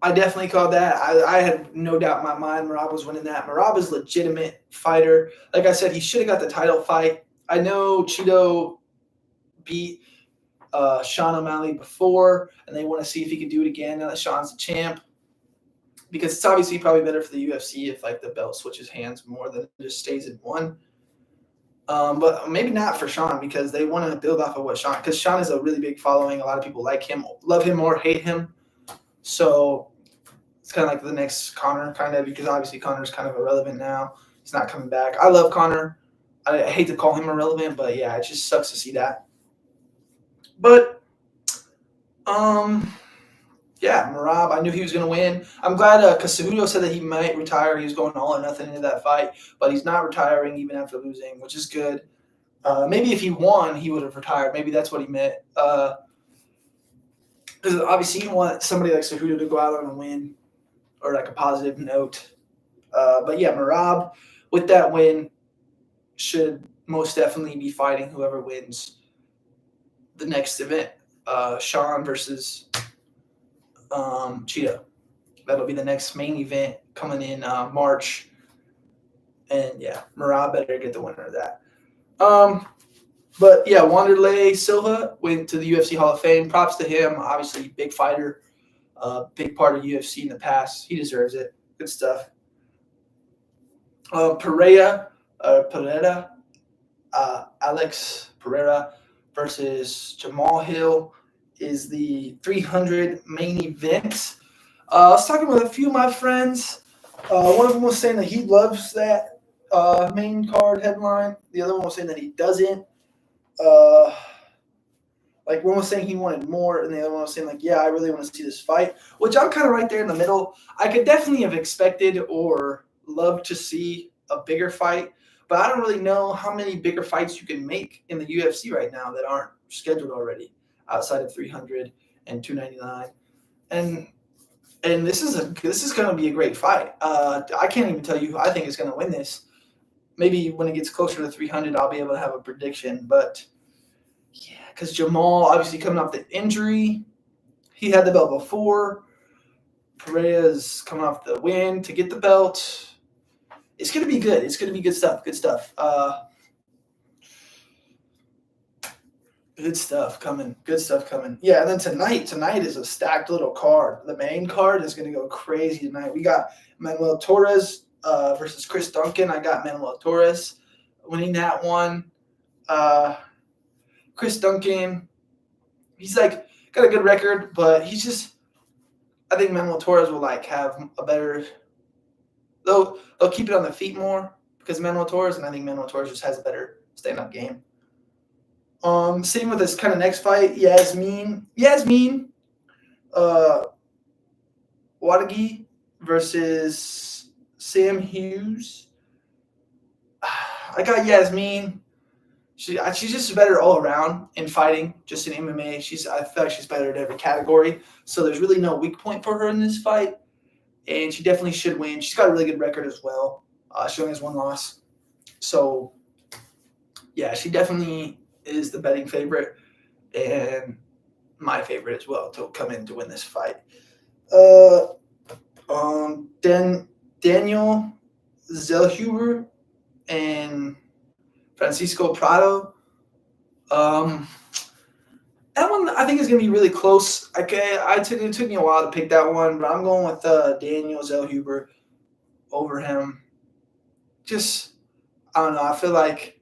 I definitely called that. I had no doubt in my mind Merab was winning that. Merab is a legitimate fighter. Like I said, he should have got the title fight. I know Cheeto beat Sean O'Malley before, and they want to see if he can do it again now that Sean's the champ. Because it's obviously probably better for the UFC if like the belt switches hands more than it just stays in one. But maybe not for Sean, because they want to build off of what Sean, because Sean has a really big following. A lot of people like him, love him or hate him. So it's kind of like the next Conor, kind of, because obviously Conor's kind of irrelevant now. He's not coming back. I love Conor. I hate to call him irrelevant, but yeah, it just sucks to see that. But yeah, Merab, I knew he was going to win. I'm glad Cejudo said that he might retire. He was going all or nothing into that fight, but he's not retiring even after losing, which is good. Maybe if he won, he would have retired. Maybe that's what he meant. Because obviously you want somebody like Cejudo to go out on a win or like a positive note. But yeah, Merab, with that win, should most definitely be fighting whoever wins the next event. Sean versus Cheetah. That'll be the next main event coming in March. And yeah, Merab better get the winner of that. But yeah, Wanderlei Silva went to the UFC Hall of Fame. Props to him. Obviously, big fighter, big part of UFC in the past. He deserves it. Good stuff. Alex Pereira versus Jamal Hill is the 300 main event. I was talking with a few of my friends. One of them was saying that he loves that main card headline. The other one was saying that he doesn't. Like, one was saying he wanted more, and the other one was saying, like, yeah, I really want to see this fight, which I'm kind of right there in the middle. I could definitely have expected or loved to see a bigger fight, but I don't really know how many bigger fights you can make in the UFC right now that aren't scheduled already outside of 300 and 299. And this is going to be a great fight. I can't even tell you who I think is going to win this. Maybe when it gets closer to 300, I'll be able to have a prediction. But yeah, because Jamal, obviously coming off the injury, he had the belt before. Pereira's coming off the win to get the belt. It's going to be good. It's going to be good stuff. Good stuff. Good stuff coming. Good stuff coming. Yeah, and then tonight is a stacked little card. The main card is going to go crazy tonight. We got Manuel Torres versus Chris Duncan. I got Manuel Torres winning that one. Chris Duncan, he's like got a good record, but he's just, I think Manuel Torres will like have a better, they'll keep it on the feet more because Manuel Torres, and I think Manuel Torres just has a better stand-up game. Same with this kind of next fight, Yasmin uh, Wadagi versus Sam Hughes. I got Yasmin. She's just better all around in fighting, just in MMA. I feel like she's better at every category. So there's really no weak point for her in this fight, and she definitely should win. She's got a really good record as well. She only has one loss. So yeah, she definitely is the betting favorite and my favorite as well to come in to win this fight. Daniel Zellhuber and Francisco Prado. That one I think is going to be really close. It took me a while to pick that one, but I'm going with Daniel Zellhuber over him. Just, I don't know. I feel like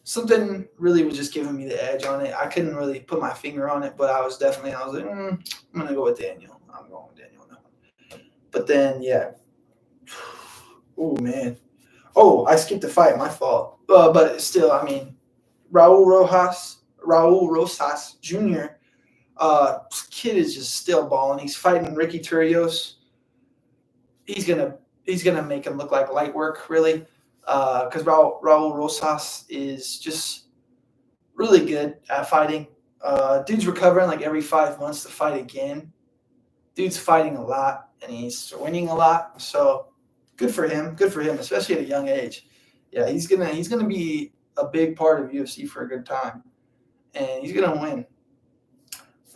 something really was just giving me the edge on it. I couldn't really put my finger on it, but I was like, I'm going to go with Daniel. I'm going with Daniel now. But then, yeah. Oh, man. Oh, I skipped the fight. My fault. But still, I mean, Raul Rosas Jr. Kid is just still balling. He's fighting Ricky Turrios. He's gonna make him look like light work, really, because Raul Rosas is just really good at fighting. Dude's recovering like every 5 months to fight again. Dude's fighting a lot and he's winning a lot. So good for him. Good for him, especially at a young age. Yeah, he's gonna be a big part of UFC for a good time, and he's gonna win,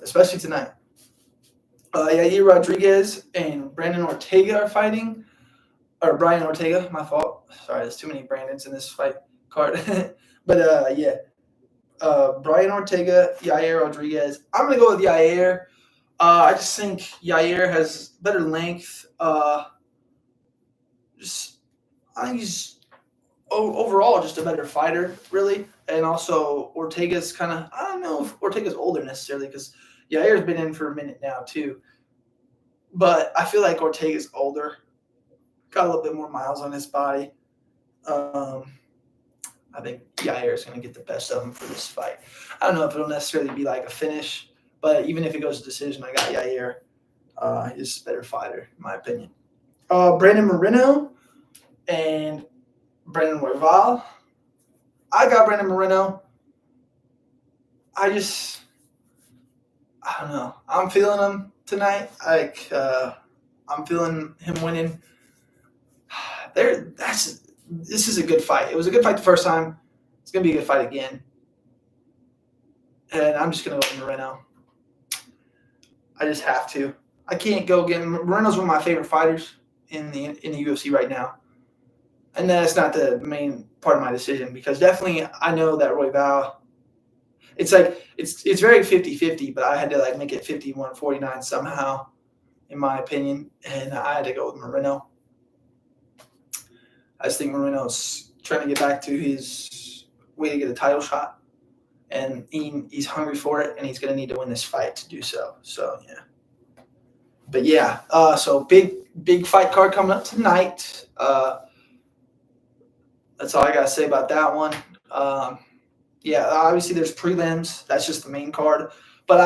especially tonight. Yair Rodriguez and Brandon Ortega are fighting. Or Brian Ortega, my fault. Sorry, there's too many Brandons in this fight card. But yeah, Brian Ortega, Yair Rodriguez. I'm gonna go with Yair. I just think Yair has better length. I think he's overall just a better fighter, really. And also Ortega's kind of, I don't know if Ortega's older necessarily because Yair's been in for a minute now too. But I feel like Ortega's older, got a little bit more miles on his body. I think Yair is going to get the best of him for this fight. I don't know if it'll necessarily be like a finish, but even if it goes to decision, I got Yair. He's a better fighter, in my opinion. Brandon Moreno and Brandon Royval. I got Brandon Moreno. I don't know. I'm feeling him tonight. I'm feeling him winning. This is a good fight. It was a good fight the first time. It's gonna be a good fight again. And I'm just gonna go with Moreno. I just have to. I can't go again. Moreno's one of my favorite fighters in the UFC right now. And that's not the main part of my decision because definitely I know that Royval, it's like it's very 50-50, but I had to like make it 51-49 somehow, in my opinion, and I had to go with Moreno. I just think Moreno's trying to get back to his way to get a title shot, and he's hungry for it, and he's going to need to win this fight to do so. So, yeah. But, yeah, so big fight card coming up tonight. That's all I got to say about that one. Yeah, obviously there's prelims. That's just the main card. But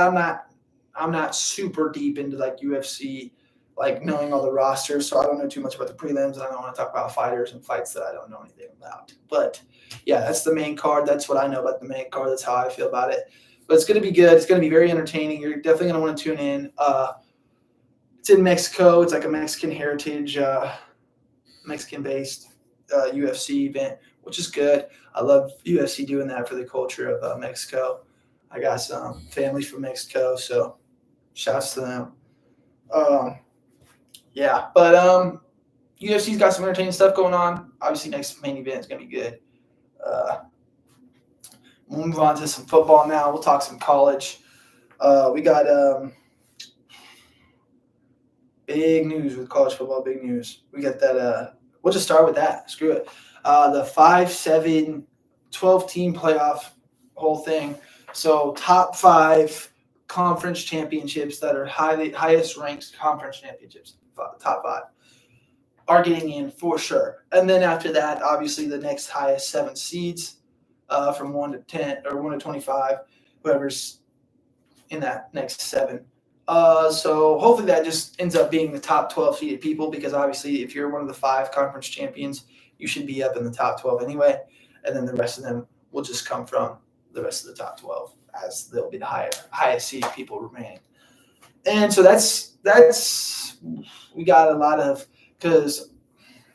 I'm not super deep into, like, UFC, like knowing all the rosters, so I don't know too much about the prelims, and I don't want to talk about fighters and fights that I don't know anything about. But yeah, that's the main card. That's what I know about the main card. That's how I feel about it. But it's going to be good. It's going to be very entertaining. You're definitely going to want to tune in. It's in Mexico. It's like a Mexican heritage, Mexican-based UFC event, which is good. I love UFC doing that for the culture of Mexico. I got some family from Mexico, so shouts to them. Yeah, but UFC's got some entertaining stuff going on. Obviously, next main event is going to be good. We'll move on to some football now. We'll talk some college. We got big news with college football, big news. We got that. We'll just start with that. Screw it. The 5-7, 12-team playoff whole thing. So top 5 conference championships that are highest ranked conference championships, top 5, are getting in for sure. And then after that, obviously the next highest 7 seeds from 1 to 10 or 1 to 25, whoever's in that next 7. So hopefully that just ends up being the top 12 seeded people, because obviously if you're one of the 5 conference champions, you should be up in the top 12 anyway. And then the rest of them will just come from the rest of the top 12, as they'll be the highest seeded people remaining. And so that's we got a lot of, because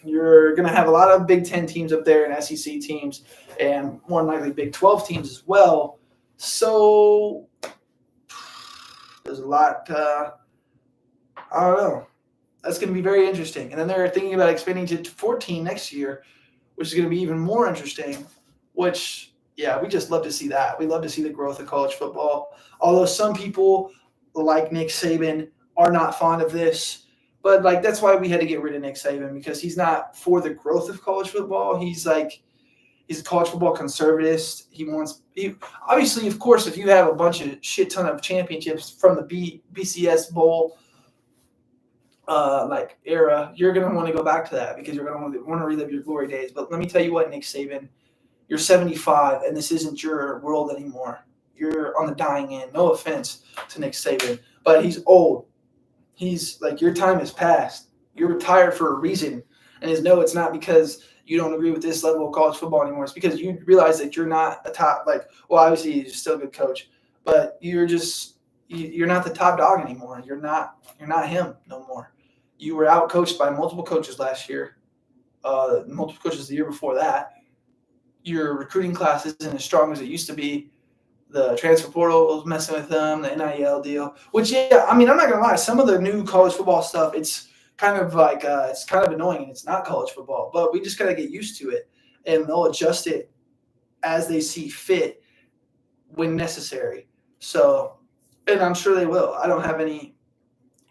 you're going to have a lot of Big Ten teams up there and SEC teams and more than likely Big 12 teams as well. So there's a lot, I don't know. That's going to be very interesting. And then they're thinking about expanding to 14 next year, which is going to be even more interesting, which, yeah, we just love to see that. We love to see the growth of college football. Although some people, like Nick Saban, are not fond of this. But, like, that's why we had to get rid of Nick Saban, because he's not for the growth of college football. He's a college football conservatist. Obviously, of course, if you have a bunch of shit ton of championships from the BCS Bowl era, you're going to want to go back to that, because you're going to want to relive your glory days. But let me tell you what, Nick Saban, you're 75, and this isn't your world anymore. You're on the dying end. No offense to Nick Saban, but he's old. He's like, your time has passed. You're retired for a reason. And it's not because you don't agree with this level of college football anymore. It's because you realize that you're not a top, obviously he's still a good coach, but you're not the top dog anymore. You're not him no more. You were out coached by multiple coaches last year, multiple coaches the year before that. Your recruiting class isn't as strong as it used to be. The transfer portal was messing with them, the NIL deal, which, yeah, I mean, I'm not going to lie. Some of the new college football stuff, it's kind of it's kind of annoying, and it's not college football, but we just got to get used to it, and they'll adjust it as they see fit when necessary. So, and I'm sure they will. I don't have any,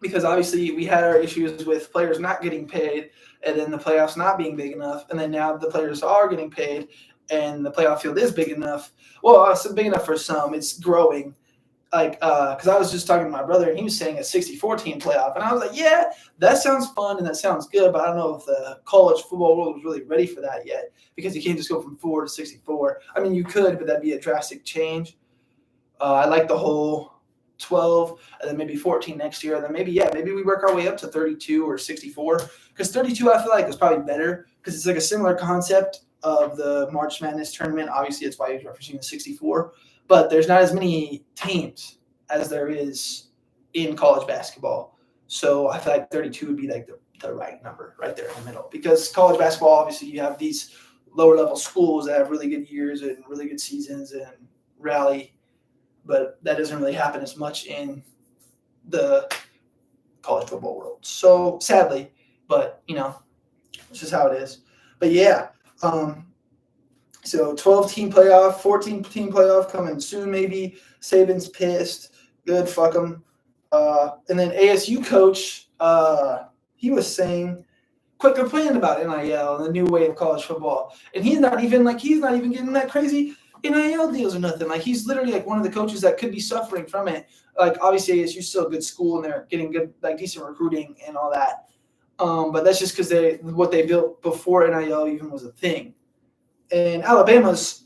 because obviously we had our issues with players not getting paid, and then the playoffs not being big enough, and then now the players are getting paid, and the playoff field is big enough. Well, it's big enough for some. It's growing. Because I was just talking to my brother, and he was saying a 64-team playoff. And I was like, yeah, that sounds fun and that sounds good, but I don't know if the college football world is really ready for that yet, because you can't just go from 4 to 64. I mean, you could, but that'd be a drastic change. I like the whole 12 and then maybe 14 next year. And then maybe we work our way up to 32 or 64, because 32 I feel like is probably better, because it's like a similar concept of the March Madness tournament. Obviously, it's why he's referencing the 64, but there's not as many teams as there is in college basketball. So I feel like 32 would be like the right number right there in the middle, because college basketball, obviously, you have these lower level schools that have really good years and really good seasons and rally, but that doesn't really happen as much in the college football world. So sadly, but it's just how it is. But yeah. So 12-team playoff, 14-team playoff coming soon maybe. Saban's pissed. Good, fuck him. And then ASU coach, he was saying, quit complaining about NIL and the new way of college football. And he's not even getting that crazy NIL deals or nothing. Like, he's literally like one of the coaches that could be suffering from it. Like, obviously ASU's still a good school and they're getting good, decent recruiting and all that. But that's just because what they built before NIL even was a thing. And Alabama's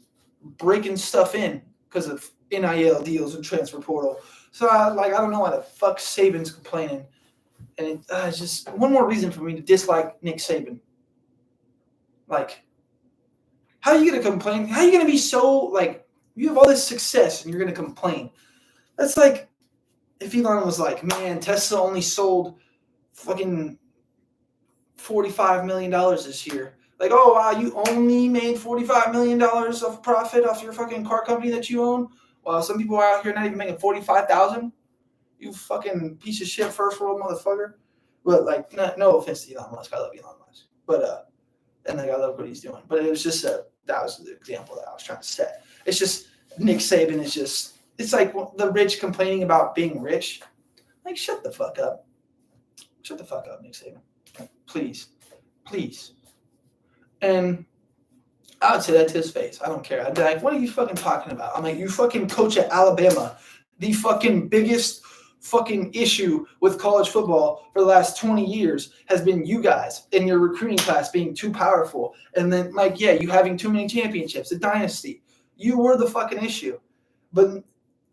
breaking stuff in because of NIL deals and transfer portal. So I don't know why the fuck Saban's complaining. And it's just one more reason for me to dislike Nick Saban. Like, how are you going to complain? How are you going to be so, you have all this success and you're going to complain? That's like if Elon was like, man, Tesla only sold fucking $45 million this year. Like, oh, wow, you only made $45 million of profit off your fucking car company that you own? Well, some people are out here not even making $45,000. You fucking piece of shit first world motherfucker. But, no offense to Elon Musk. I love Elon Musk. But, and I love what he's doing. But it was just that was the example that I was trying to set. It's just Nick Saban is just, it's like the rich complaining about being rich. Like, shut the fuck up. Shut the fuck up, Nick Saban. Please. And I would say that to his face. I don't care. I'd be like, what are you fucking talking about? I'm like, you fucking coach at Alabama. The fucking biggest fucking issue with college football for the last 20 years has been you guys and your recruiting class being too powerful. And then, you having too many championships, a dynasty. You were the fucking issue. But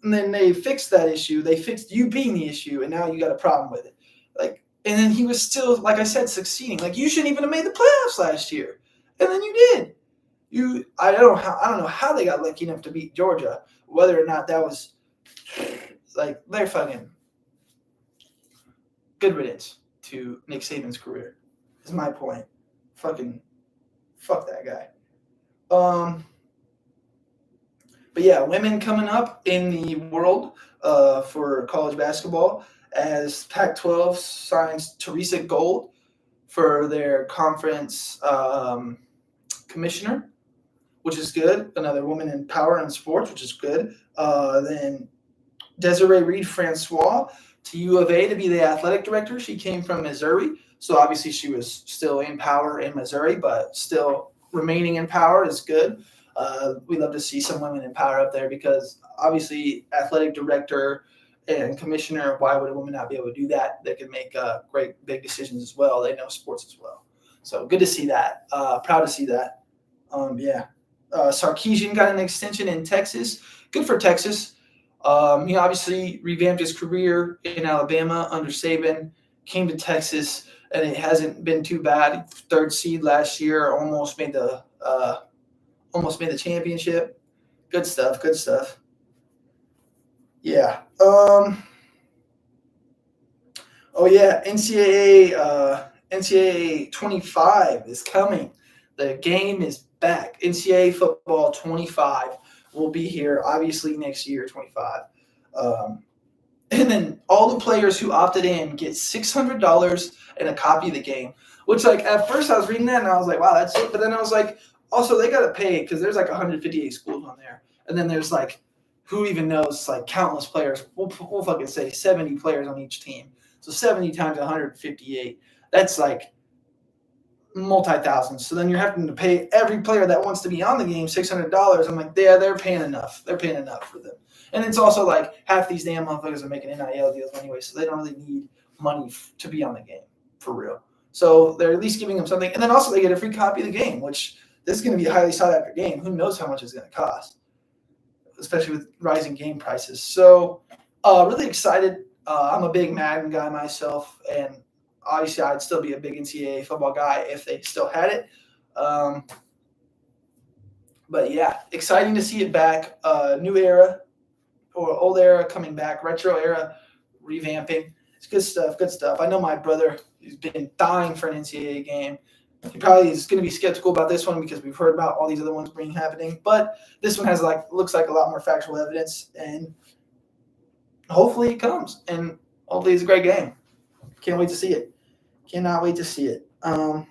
and then they fixed that issue. They fixed you being the issue, and now you got a problem with it. Like, and then he was still, like I said, succeeding. Like, you shouldn't even have made the playoffs last year, and then you did. I don't know how they got lucky enough to beat Georgia. Whether or not that was like they're fucking good riddance to Nick Saban's career. Is my point. Fucking fuck that guy. But yeah, women coming up in the world for college basketball as Pac-12 signs Teresa Gold for their conference commissioner, which is good. Another woman in power and sports, which is good. Then Desiree Reed-Francois to U of A to be the athletic director. She came from Missouri, so obviously she was still in power in Missouri, but still remaining in power is good. We love to see some women in power up there because obviously athletic director and commissioner, why would a woman not be able to do that? They can make great big decisions as well. They know sports as well. So good to see that. Proud to see that. Sarkisian got an extension in Texas. Good for Texas. He obviously revamped his career in Alabama under Saban, came to Texas, and it hasn't been too bad. Third seed last year, almost made the championship. Good stuff. Good stuff. Yeah. NCAA 25 is coming. The game is back. NCAA football 25 will be here, obviously, next year, 25. And then all the players who opted in get $600 and a copy of the game, which, like, at first I was reading that and I was like, wow, that's it. But then I was like, also, they got to pay because there's like 158 schools on there. And then there's like, who even knows, like countless players. We'll fucking say 70 players on each team. So 70 times 158, that's like multi-thousands. So then you're having to pay every player that wants to be on the game $600. I'm like, yeah, they're paying enough. They're paying enough for them. And it's also like half these damn motherfuckers are making NIL deals anyway, so they don't really need money to be on the game for real. So they're at least giving them something. And then also they get a free copy of the game, which this is going to be a highly sought after game. Who knows how much it's going to cost, especially with rising game prices. So really excited. I'm a big Madden guy myself, and obviously I'd still be a big NCAA football guy if they still had it. But yeah, exciting to see it back. New era or old era coming back, retro era revamping. It's good stuff, good stuff. I know my brother has been dying for an NCAA game. He probably is going to be skeptical about this one because we've heard about all these other ones being happening. But this one has looks like a lot more factual evidence, and hopefully it comes. And hopefully it's a great game. Can't wait to see it. Cannot wait to see it. But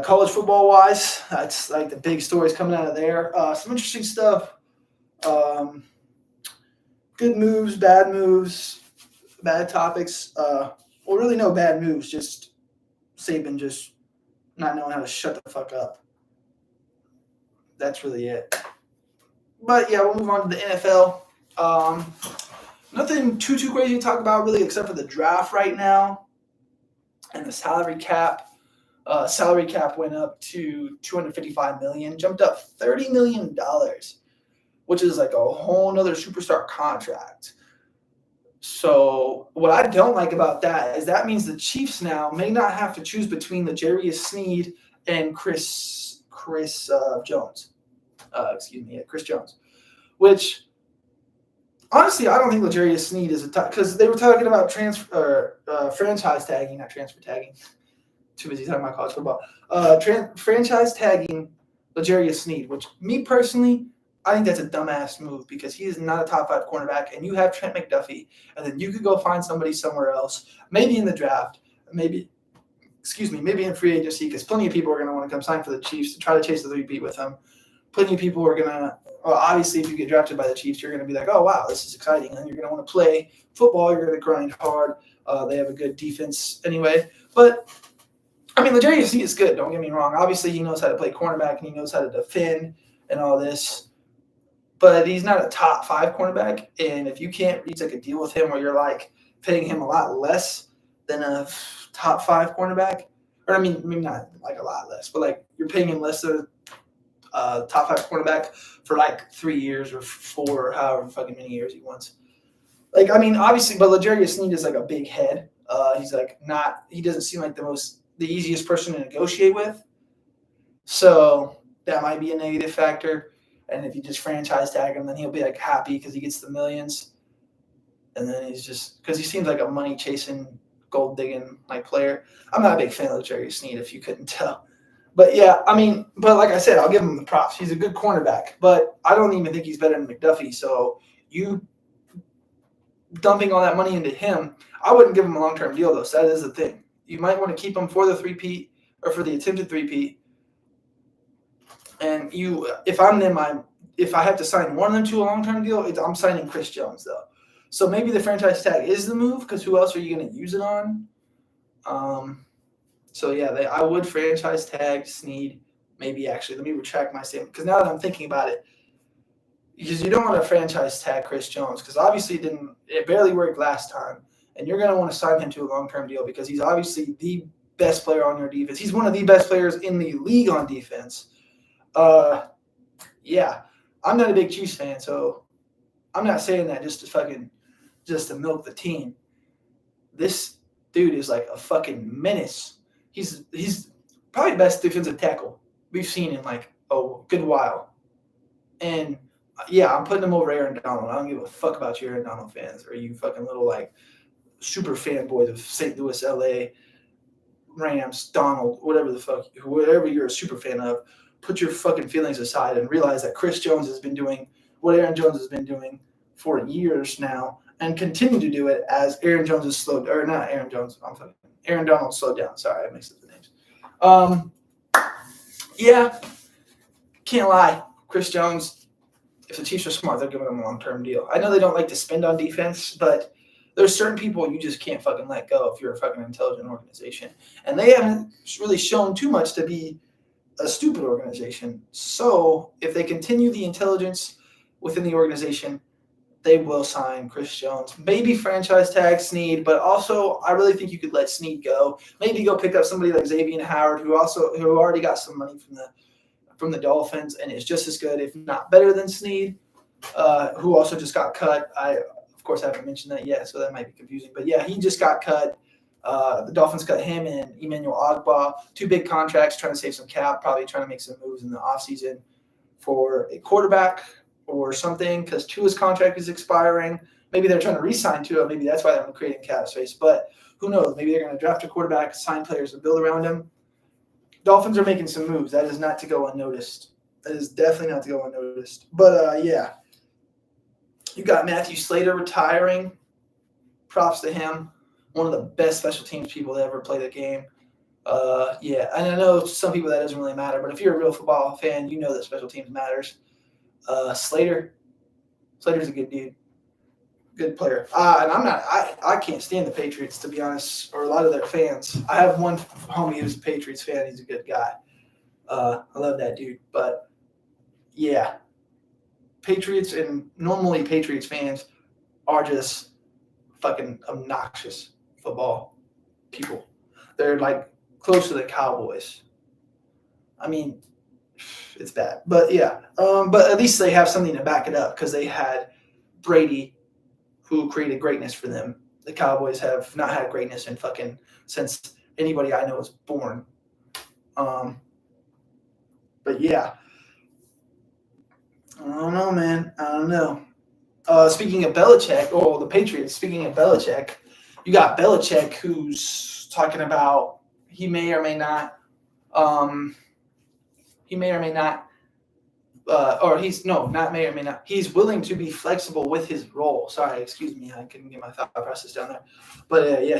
college football wise, that's like the big stories coming out of there. Some interesting stuff. Good moves, bad topics. Well, really no bad moves, just Saban just not knowing how to shut the fuck up. That's really it. But yeah, we'll move on to the NFL. Nothing too crazy to talk about really, except for the draft right now and the salary cap. Salary cap went up to $255 million, jumped up $30 million, which is like a whole nother superstar contract. So what I don't like about that is that means the Chiefs now may not have to choose between L'Jarius Sneed and Chris Jones. Chris Jones. Which, honestly, I don't think L'Jarius Sneed is a top, because they were talking about franchise tagging, not transfer tagging. Too busy talking about college football. Franchise tagging L'Jarius Sneed, which me personally, I think that's a dumbass move because he is not a top 5 cornerback, and you have Trent McDuffie, and then you could go find somebody somewhere else, maybe in the draft, maybe in free agency, because plenty of people are going to want to come sign for the Chiefs to try to chase the 3-peat with him. Plenty of people are going to, obviously, if you get drafted by the Chiefs, you're going to be like, oh, wow, this is exciting, and you're going to want to play football, you're going to grind hard. They have a good defense anyway, but I mean, L'Jarius Sneed is good, don't get me wrong. Obviously, he knows how to play cornerback, and he knows how to defend and all this. But he's not a top 5 cornerback, and if you can't reach like a deal with him where you're like paying him a lot less than a top 5 cornerback, or I mean, maybe not like a lot less, but like you're paying him less than top 5 cornerback for like 3 years or 4 or however fucking many years he wants. Like, I mean, obviously, but L'Jarius Sneed is like a big head. He's like he doesn't seem like the easiest person to negotiate with. So that might be a negative factor. And if you just franchise tag him, then he'll be like happy because he gets the millions. And then he's just because he seems like a money chasing, gold digging like player. I'm not a big fan of L'Jarius Sneed, if you couldn't tell. But yeah, I mean, but like I said, I'll give him the props. He's a good cornerback, but I don't even think he's better than McDuffie. So you dumping all that money into him, I wouldn't give him a long-term deal, though. So that is the thing. You might want to keep him for the three-peat or for the attempted three-peat. And if I'm them, if I have to sign one of them to a long-term deal, I'm signing Chris Jones, though. So maybe the franchise tag is the move because who else are you going to use it on? So, yeah, I would franchise tag Sneed. Maybe, actually. Let me retract my statement because now that I'm thinking about it, because you don't want to franchise tag Chris Jones because obviously it barely worked last time. And you're going to want to sign him to a long-term deal because he's obviously the best player on your defense. He's one of the best players in the league on defense. Yeah, I'm not a big Chiefs fan, so I'm not saying that just to milk the team. This dude is like a fucking menace. He's probably the best defensive tackle we've seen in like a good while. And yeah, I'm putting him over Aaron Donald. I don't give a fuck about you Aaron Donald fans or you fucking little like super fanboys of St. Louis, LA, Rams, Donald, whatever you're a super fan of. Put your fucking feelings aside and realize that Chris Jones has been doing what Aaron Jones has been doing for years now and continue to do it as Aaron Jones is slowed, or not Aaron Jones, Aaron Donald slowed down. Sorry, I mixed up the names. Yeah, can't lie. Chris Jones, if the Chiefs are smart, they're giving him a long-term deal. I know they don't like to spend on defense, but there's certain people you just can't fucking let go if you're a fucking intelligent organization. And they haven't really shown too much to be a stupid organization. So if they continue the intelligence within the organization, they will sign Chris Jones. Maybe franchise tag Sneed, but also I really think you could let Sneed go. Maybe go pick up somebody like Xavier Howard, who already got some money from the Dolphins and is just as good, if not better than Sneed, who also just got cut. Of course, I haven't mentioned that yet, so that might be confusing. But yeah, he just got cut. The Dolphins cut him and Emmanuel Ogbah, 2 big contracts, trying to save some cap, probably trying to make some moves in the offseason for a quarterback or something because Tua's contract is expiring. Maybe they're trying to re-sign Tua. Maybe that's why they're creating cap space. But who knows? Maybe they're going to draft a quarterback, sign players, and build around him. Dolphins are making some moves. That is not to go unnoticed. That is definitely not to go unnoticed. But, yeah, you got Matthew Slater retiring. Props to him. One of the best special teams people to ever play the game. Yeah, and I know some people that doesn't really matter, but if you're a real football fan, you know that special teams matters. Slater's a good dude, good player. And I can't stand the Patriots, to be honest, or a lot of their fans. I have one homie who's a Patriots fan. He's a good guy. I love that dude. But yeah, Patriots and normally Patriots fans are just fucking obnoxious football people. They're like close to the Cowboys. I mean, it's bad. But yeah, but at least they have something to back it up because they had Brady, who created greatness for them. The Cowboys have not had greatness in fucking since anybody I know was born. But yeah, I don't know, man. I don't know. Speaking of Belichick, the Patriots. Speaking of Belichick, you got Belichick who's talking about he may or may not. He's willing to be flexible with his role. Sorry, excuse me. I couldn't get my thought process down there. But yeah,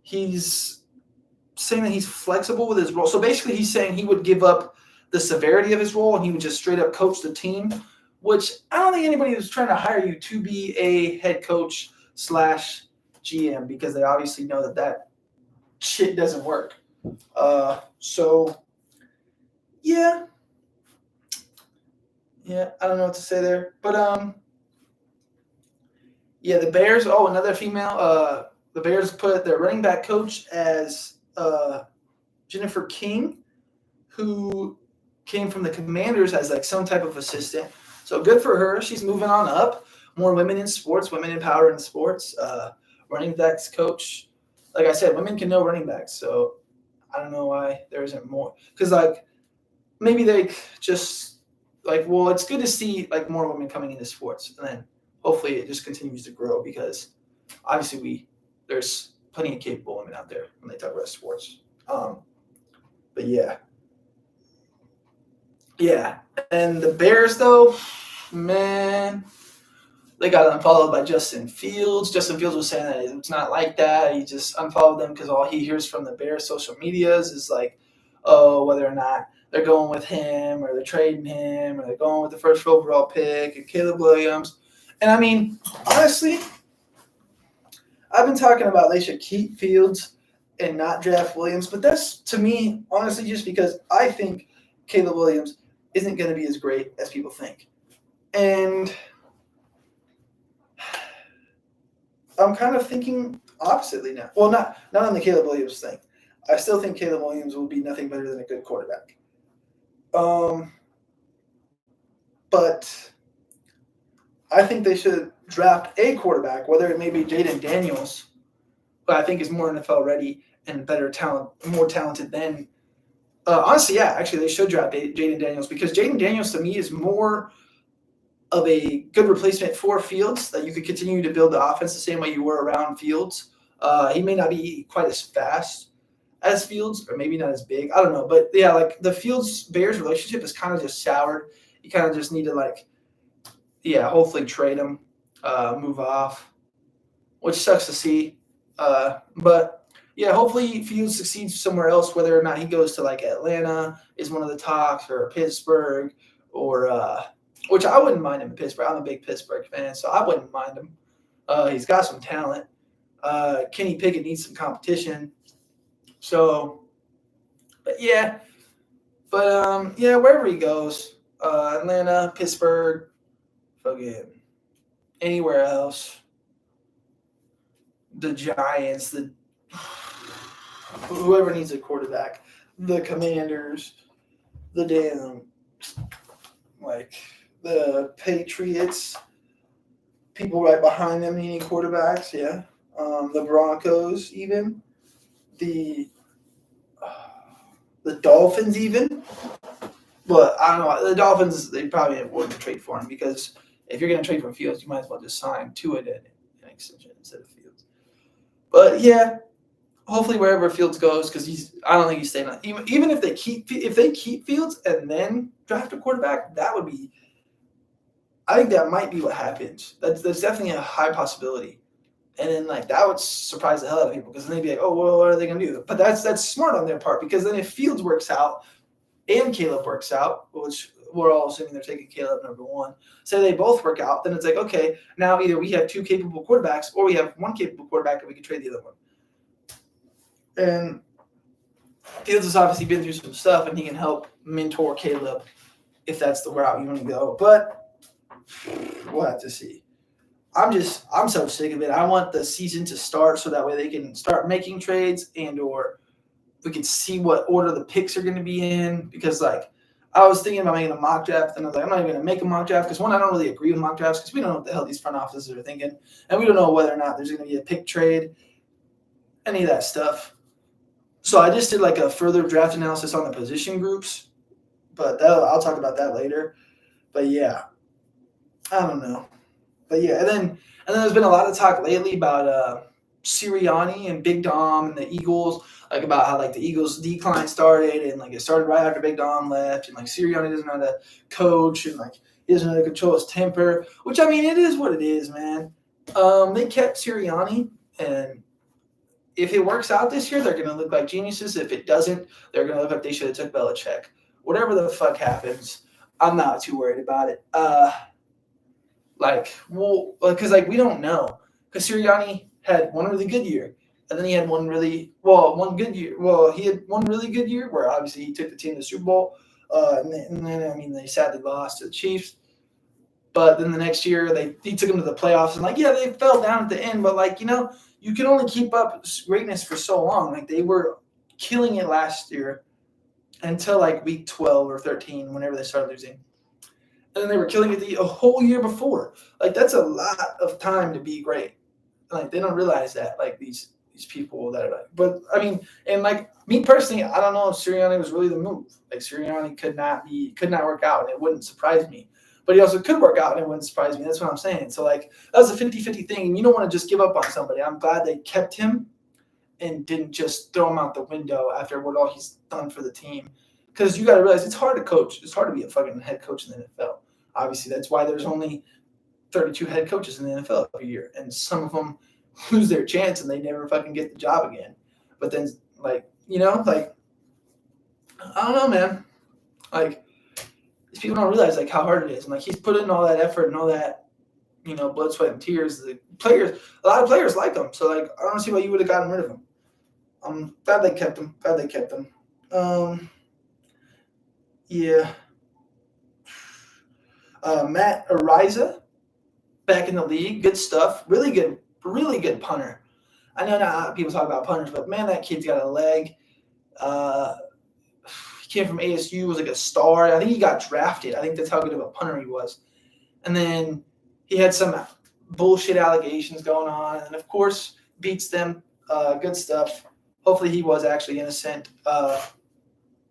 he's saying that he's flexible with his role. So basically he's saying he would give up the severity of his role and he would just straight up coach the team, which I don't think anybody was trying to hire you to be a head coach / GM because they obviously know that shit doesn't work. So yeah, I don't know what to say there, but yeah, the Bears. Oh, another female. The Bears put their running back coach as Jennifer King, who came from the Commanders as like some type of assistant. So good for her. She's moving on up. More women in sports, women in power in sports. Running backs coach. Like I said, women can know running backs. So I don't know why there isn't more. Because like maybe they just like, well, it's good to see like more women coming into sports, and then hopefully it just continues to grow because obviously there's plenty of capable women out there when they talk about sports. But yeah. And the Bears though, man, they got unfollowed by Justin Fields. Justin Fields was saying that it's not like that. He just unfollowed them because all he hears from the Bears social medias is like, oh, whether or not they're going with him or they're trading him or they're going with the first overall pick and Caleb Williams. And I mean, honestly, I've been talking about they should keep Fields and not draft Williams, but that's to me, honestly, just because I think Caleb Williams isn't going to be as great as people think. And I'm kind of thinking oppositely now. Well, not on the Caleb Williams thing. I still think Caleb Williams will be nothing better than a good quarterback. But I think they should draft a quarterback, whether it may be Jaden Daniels, who I think is more NFL ready and better talent, more talented than. Honestly, yeah, actually, they should draft Jaden Daniels because Jaden Daniels to me is more of a good replacement for Fields that you could continue to build the offense the same way you were around Fields. He may not be quite as fast as Fields, or maybe not as big. I don't know, but yeah, like the Fields-Bears relationship is kind of just soured. You kind of just need to hopefully trade him, move off, which sucks to see. But yeah, hopefully Fields succeeds somewhere else, whether or not he goes to like Atlanta is one of the talks, or Pittsburgh, or which I wouldn't mind him in Pittsburgh. I'm a big Pittsburgh fan, so I wouldn't mind him. He's got some talent. Kenny Pickett needs some competition. So, yeah, wherever he goes, Atlanta, Pittsburgh, fucking anywhere else, the Giants, whoever needs a quarterback, the Commanders, the damn, like the Patriots, people right behind them needing quarterbacks, yeah. The Broncos, even the Dolphins, even. But I don't know. The Dolphins, they probably wouldn't trade for him because if you're going to trade for Fields, you might as well just sign to it an extension instead of Fields. But yeah, hopefully wherever Fields goes, because I don't think he's staying on. Even if they keep Fields and then draft a quarterback, that would be. I think that might be what happens. That's definitely a high possibility. And then like that would surprise the hell out of people because then they'd be like, oh, well, what are they going to do? But that's smart on their part because then if Fields works out and Caleb works out, which we're all assuming they're taking Caleb number one, say they both work out, then it's like, okay, now either we have two capable quarterbacks or we have one capable quarterback and we can trade the other one. And Fields has obviously been through some stuff and he can help mentor Caleb if that's the route you want to go. But we'll have to see. I'm so sick of it. I want the season to start so that way they can start making trades or we can see what order the picks are going to be in. Because like I was thinking about making a mock draft and I was like, I'm not even going to make a mock draft because one, I don't really agree with mock drafts because we don't know what the hell these front offices are thinking. And we don't know whether or not there's going to be a pick trade, any of that stuff. So I just did like a further draft analysis on the position groups, but I'll talk about that later. But yeah, I don't know. But yeah, and then there's been a lot of talk lately about Sirianni and Big Dom and the Eagles, like about how like the Eagles' decline started and like it started right after Big Dom left and like Sirianni doesn't know how to coach and like he doesn't know how to control his temper, which I mean it is what it is, man. They kept Sirianni, and if it works out this year, they're going to look like geniuses. If it doesn't, they're going to look like they should have took Belichick. Whatever the fuck happens, I'm not too worried about it. Because we don't know. Because Sirianni had one really good year, and then he had one good year. Well, he had one really good year where obviously he took the team to the Super Bowl, and then they sadly lost to the Chiefs. But then the next year he took them to the playoffs, and they fell down at the end. But you can only keep up greatness for so long. Like they were killing it last year, until like week 12 or 13, whenever they started losing. And then they were killing it a whole year before. Like, that's a lot of time to be great. Like, they don't realize that, like, these people that are like, but I mean, and like me personally, I don't know if Sirianni was really the move. Like, Sirianni could not work out, and it wouldn't surprise me. But he also could work out, and it wouldn't surprise me. That's what I'm saying. So, like, that was a 50-50 thing, and you don't want to just give up on somebody. I'm glad they kept him and didn't just throw him out the window after what all he's done for the team. Because you got to realize it's hard to coach. It's hard to be a fucking head coach in the NFL. Obviously, that's why there's only 32 head coaches in the NFL every year, and some of them lose their chance and they never fucking get the job again. But then, like, like, I don't know, man. Like, these people don't realize like how hard it is, and like he's put in all that effort and all that, blood, sweat, and tears. The players, a lot of players like him, so like I don't see why you would have gotten rid of him. I'm glad they kept him. Yeah. Matt Ariza, back in the league, good stuff. Really good punter. I know not a lot of people talk about punters, but man, that kid's got a leg. He came from ASU, was like a star. I think he got drafted. I think that's how good of a punter he was. And then he had some bullshit allegations going on, and of course beats them. Good stuff. Hopefully he was actually innocent.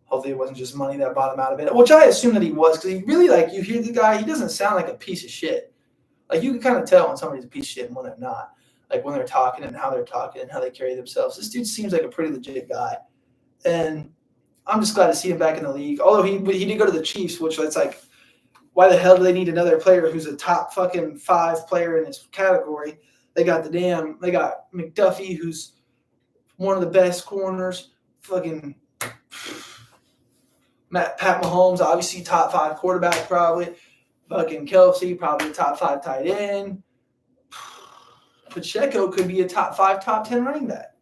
Hopefully it wasn't just money that bought him out of it, which I assume that he was, because he really, like, you hear the guy, he doesn't sound like a piece of shit. Like, you can kind of tell when somebody's a piece of shit and when they're not. Like, when they're talking and how they're talking and how they carry themselves. This dude seems like a pretty legit guy. And I'm just glad to see him back in the league. Although he did go to the Chiefs, which it's like, why the hell do they need another player who's a top fucking 5 player in his category? They got McDuffie, who's one of the best corners. Fucking Pat Mahomes, obviously top 5 quarterback probably. Fucking Kelsey, probably a top 5 tight end. Pacheco could be a top 5, top 10 running back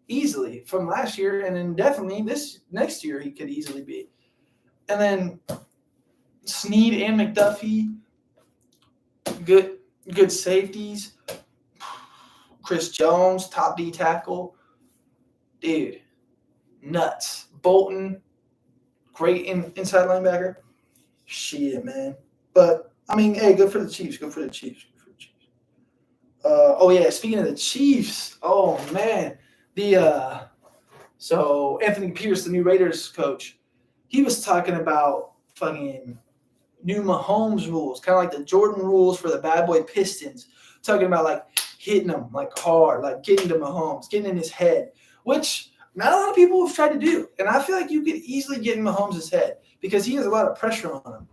easily from last year, and then definitely this next year he could easily be. And then Snead and McDuffie, good safeties. Chris Jones, top D tackle. Dude, nuts. Bolton, great inside linebacker. Shit, man. But, I mean, hey, good for the Chiefs. Oh, yeah, speaking of the Chiefs, oh, man. So Anthony Pierce, the new Raiders coach, he was talking about fucking new Mahomes rules, kind of like the Jordan rules for the bad boy Pistons, talking about like hitting him like hard, like getting to Mahomes, getting in his head, which not a lot of people have tried to do. And I feel like you could easily get in Mahomes' head because he has a lot of pressure on him.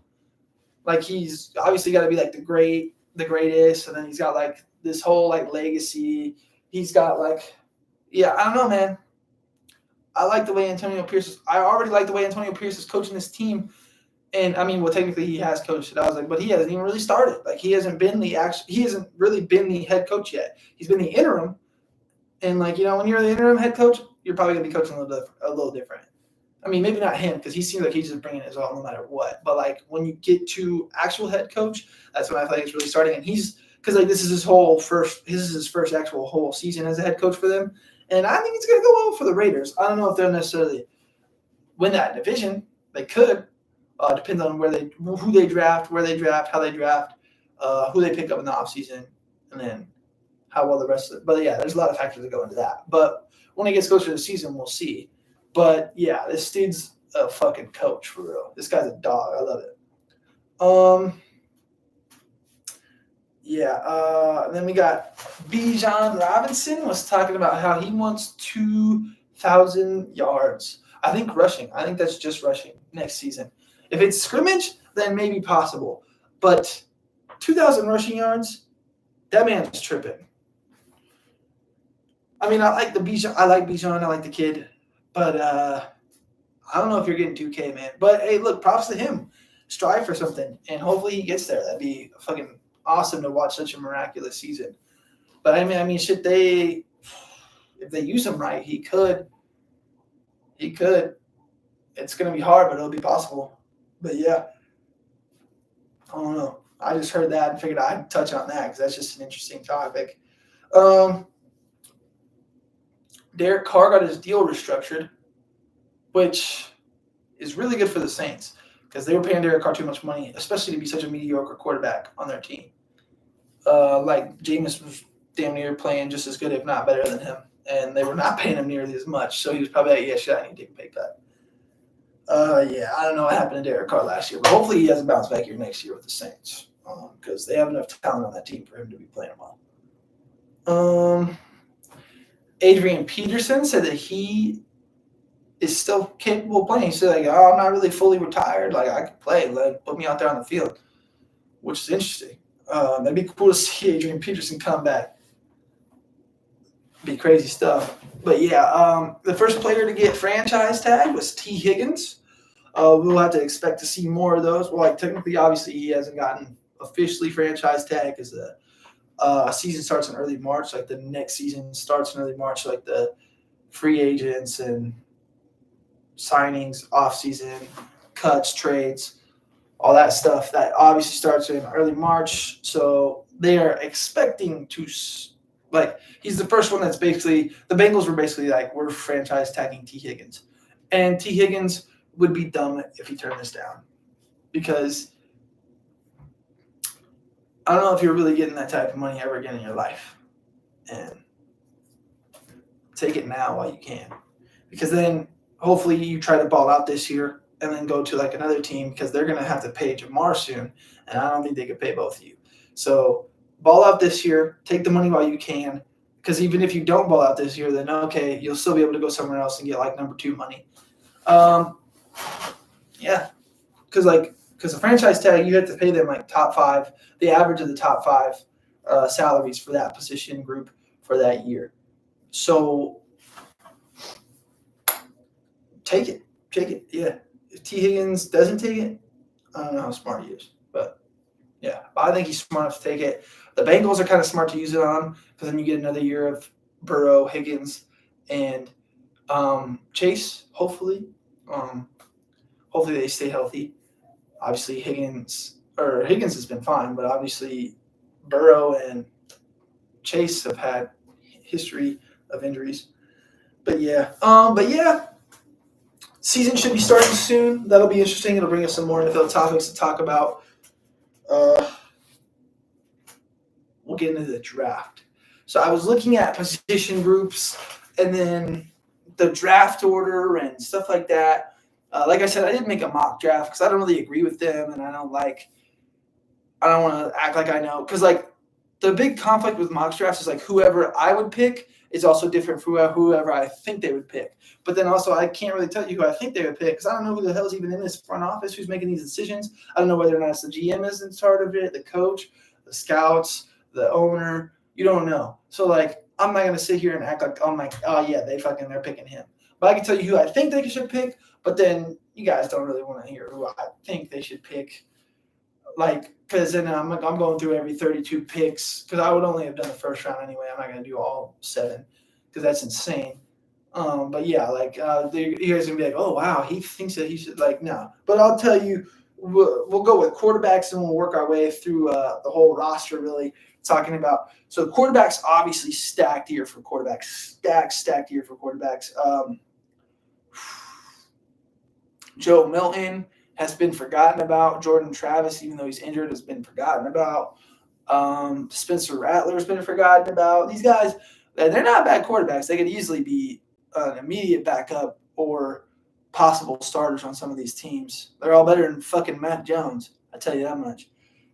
Like, he's obviously got to be like the greatest, and then he's got like this whole like legacy. He's got like, yeah, I don't know, man. I like the way Antonio Pierce is coaching this team. And I mean, well, technically he has coached it. I was like, but he hasn't even really started. Like, he hasn't really been the head coach yet. He's been the interim. And like, when you're the interim head coach, you're probably gonna be coaching a little different. I mean, maybe not him, because he seems like he's just bringing his all no matter what. But like, when you get to actual head coach, that's when I feel like it's really starting. And because like this is his first actual whole season as a head coach for them. And I think it's gonna go well for the Raiders. I don't know if they'll necessarily win that division. They could. Depends on who they draft, where they draft, how they draft, who they pick up in the offseason, and then how well the rest of it. But yeah, there's a lot of factors that go into that. But when it gets closer to the season, we'll see. But yeah, this dude's a fucking coach for real. This guy's a dog. I love it. Yeah. Then we got Bijan Robinson was talking about how he wants 2,000 yards. I think rushing. I think that's just rushing next season. If it's scrimmage, then maybe possible. But 2,000 rushing yards, that man's tripping. I mean, I like Bijan. I like the kid. But I don't know if you're getting 2K, man. But, hey, look, props to him. Strive for something, and hopefully he gets there. That'd be fucking awesome to watch such a miraculous season. But, I mean, shit, if they use him right, he could. It's going to be hard, but it'll be possible. But, yeah, I don't know. I just heard that and figured I'd touch on that because that's just an interesting topic. Derek Carr got his deal restructured, which is really good for the Saints because they were paying Derek Carr too much money, especially to be such a mediocre quarterback on their team. Like Jameis was damn near playing just as good, if not better than him, and they were not paying him nearly as much. So he was probably like, yeah, shit, I need to take a pay cut. Yeah, I don't know what happened to Derek Carr last year, but hopefully he has a bounce back here next year with the Saints because they have enough talent on that team for him to be playing well. Adrian Peterson said that he is still capable of playing. He said, like, oh, I'm not really fully retired. Like, I could play. Like, put me out there on the field, which is interesting. That'd be cool to see Adrian Peterson come back. Be crazy stuff. But, yeah, the first player to get franchise tag was T. Higgins. We'll have to expect to see more of those. Well, like, technically, obviously, he hasn't gotten officially franchise tag because the season starts in early March. Like, the next season starts in early March. Like, the free agents and signings, off-season, cuts, trades, all that stuff. That obviously starts in early March. So they are expecting to, like, he's the first one that's basically, the Bengals were basically like, we're franchise tagging T. Higgins. And T. Higgins would be dumb if he turned this down because I don't know if you're really getting that type of money ever again in your life. And take it now while you can. Because then hopefully you try to ball out this year and then go to like another team because they're going to have to pay Jamar soon. And I don't think they could pay both of you. So ball out this year, take the money while you can. Because even if you don't ball out this year, then okay, you'll still be able to go somewhere else and get like number 2 money. Yeah. Because the franchise tag, you have to pay them like top 5, the average of the top 5 salaries for that position group for that year. So take it. Yeah. If T. Higgins doesn't take it, I don't know how smart he is. But, yeah, I think he's smart enough to take it. The Bengals are kind of smart to use it on because then you get another year of Burrow, Higgins, and Chase, hopefully. Hopefully they stay healthy. Obviously, Higgins has been fine, but obviously Burrow and Chase have had history of injuries. But yeah, season should be starting soon. That'll be interesting. It'll bring us some more NFL topics to talk about. We'll get into the draft. So I was looking at position groups and then the draft order and stuff like that. Like I said, I didn't make a mock draft because I don't really agree with them, and I don't want to act like I know. Because like the big conflict with mock drafts is like whoever I would pick is also different from whoever I think they would pick. But then also I can't really tell you who I think they would pick because I don't know who the hell's even in this front office who's making these decisions. I don't know whether or not it's the GM is in charge of it, the coach, the scouts, the owner. You don't know. So like I'm not gonna sit here and act like I'm like, oh yeah, they're picking him. But I can tell you who I think they should pick. But then you guys don't really want to hear who I think they should pick. Like, because then I'm going through every 32 picks because I would only have done the first round anyway. I'm not going to do all 7 because that's insane. But yeah, like you guys are going to be like, oh, wow, he thinks that he should, like, no. But I'll tell you, we'll go with quarterbacks and we'll work our way through the whole roster really talking about. So quarterbacks obviously stacked year for quarterbacks. Stacked year for quarterbacks. Joe Milton has been forgotten about. Jordan Travis, even though he's injured, has been forgotten about. Spencer Rattler has been forgotten about. These guys, they're not bad quarterbacks. They could easily be an immediate backup or possible starters on some of these teams. They're all better than fucking Matt Jones. I tell you that much.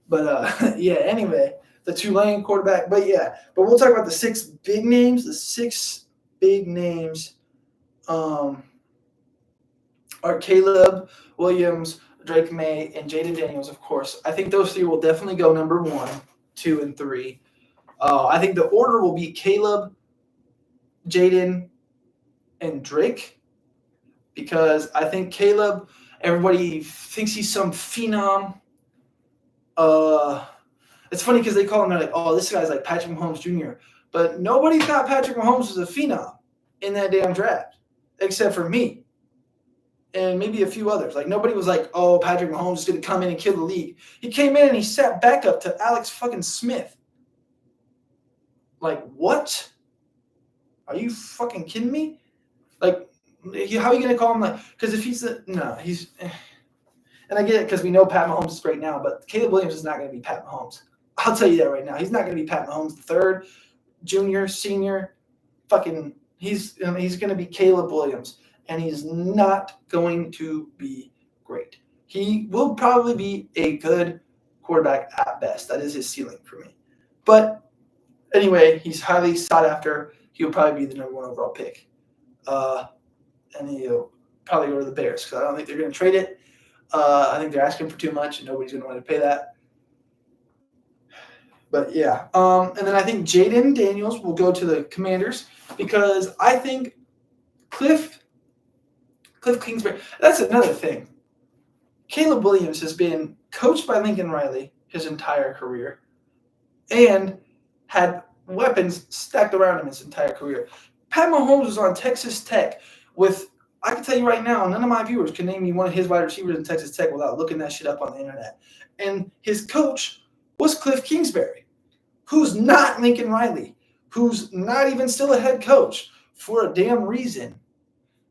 But, yeah, anyway, the Tulane quarterback. But we'll talk about the 6 big names. The 6 big names are Caleb Williams, Drake May, and Jaden Daniels, of course. I think those 3 will definitely go number 1, 2, and 3. I think the order will be Caleb, Jaden, and Drake because I think Caleb, everybody thinks he's some phenom. It's funny because they call him like, oh, this guy's like Patrick Mahomes Jr. But nobody thought Patrick Mahomes was a phenom in that damn draft except for me. And maybe a few others. Like, nobody was like, oh, Patrick Mahomes is going to come in and kill the league. He came in and he sat back up to Alex fucking Smith. Like, what? Are you fucking kidding me? Like, How are you going to call him like? Because if he's he's. And I get it because we know Pat Mahomes is great now, but Caleb Williams is not going to be Pat Mahomes. I'll tell you that right now. He's not going to be Pat Mahomes the third, junior, senior, fucking. He's going to be Caleb Williams, and he's not going to be great. He will probably be a good quarterback at best. That is his ceiling for me. But anyway, he's highly sought after. He'll probably be the number 1 overall pick. And he'll probably go to the Bears because I don't think they're going to trade it. I think they're asking for too much, and nobody's going to want to pay that. But yeah, and then I think Jaden Daniels will go to the Commanders because I think Cliff Kingsbury. That's another thing. Caleb Williams has been coached by Lincoln Riley his entire career, and had weapons stacked around him his entire career. Pat Mahomes was on Texas Tech with. I can tell you right now, none of my viewers can name me one of his wide receivers in Texas Tech without looking that shit up on the internet. And his coach was Cliff Kingsbury, who's not Lincoln Riley, who's not even still a head coach for a damn reason.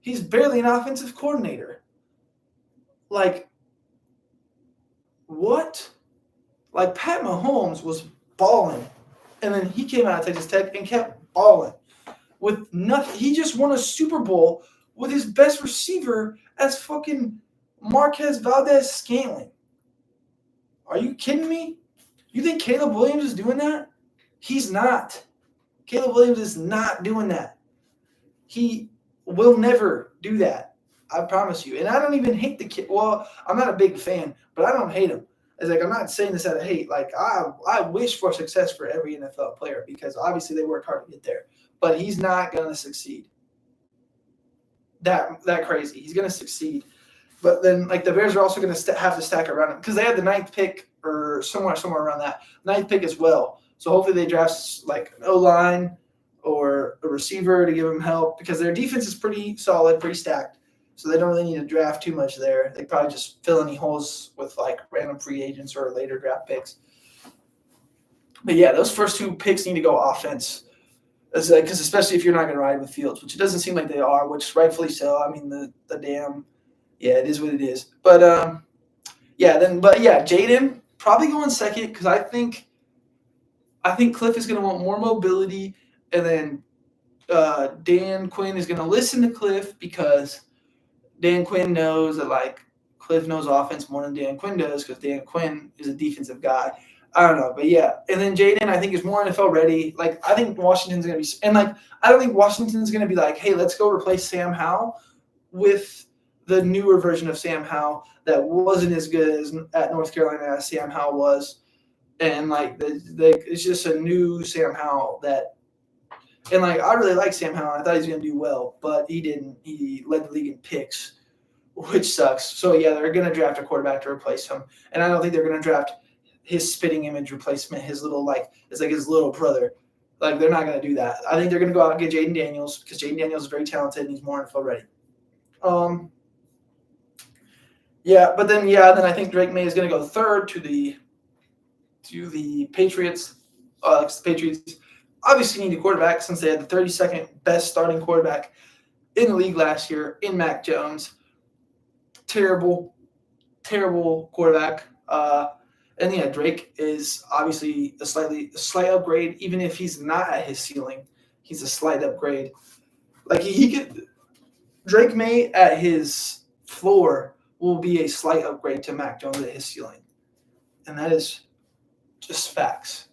He's barely an offensive coordinator. Like, what? Like, Pat Mahomes was balling, and then he came out of Texas Tech and kept balling with nothing. He just won a Super Bowl with his best receiver as fucking Marquez Valdes-Scantling. Are you kidding me? You think Caleb Williams is doing that? He's not. Caleb Williams is not doing that. He will never do that. I promise you. And I don't even hate the kid. Well, I'm not a big fan, but I don't hate him. It's like I'm not saying this out of hate. Like I wish for success for every NFL player because obviously they worked hard to get there. But he's not going to succeed. That crazy. He's going to succeed. But then, like, the Bears are also going to have to stack around him because they had the 9th pick or somewhere around that 9th pick as well. So hopefully they draft, like, an O-line or a receiver to give him help because their defense is pretty solid, pretty stacked. So they don't really need to draft too much there. They probably just fill any holes with, like, random free agents or later draft picks. But, yeah, those first 2 picks need to go offense. Because especially if you're not going to ride with Fields, which it doesn't seem like they are, which rightfully so. I mean, the damn – yeah, it is what it is. But, Jaden probably going second because I think Cliff is going to want more mobility, and then Dan Quinn is going to listen to Cliff because Dan Quinn knows that, like, Cliff knows offense more than Dan Quinn does because Dan Quinn is a defensive guy. I don't know, but yeah. And then Jaden, I think, is more NFL ready. Like, I think Washington's going to be – and, like, I don't think Washington's going to be like, hey, let's go replace Sam Howell with the newer version of Sam Howell that wasn't as good as at North Carolina as Sam Howell was. And, like, it's just a new Sam Howell that – and, like, I really like Sam Howell. I thought he was going to do well, but he didn't. He led the league in picks, which sucks. So, yeah, they're going to draft a quarterback to replace him. And I don't think they're going to draft – his spitting image replacement, his little, like, it's like his little brother. Like, they're not going to do that. I think they're going to go out and get Jaden Daniels because Jaden Daniels is very talented and he's more NFL ready. Then I think Drake May is going to go third to the Patriots. The Patriots obviously need a quarterback since they had the 32nd best starting quarterback in the league last year in Mac Jones. Terrible quarterback. And yeah, Drake is obviously a slight upgrade, even if he's not at his ceiling. He's a slight upgrade. Like he could Drake May at his floor will be a slight upgrade to Mac Jones at his ceiling. And that is just facts.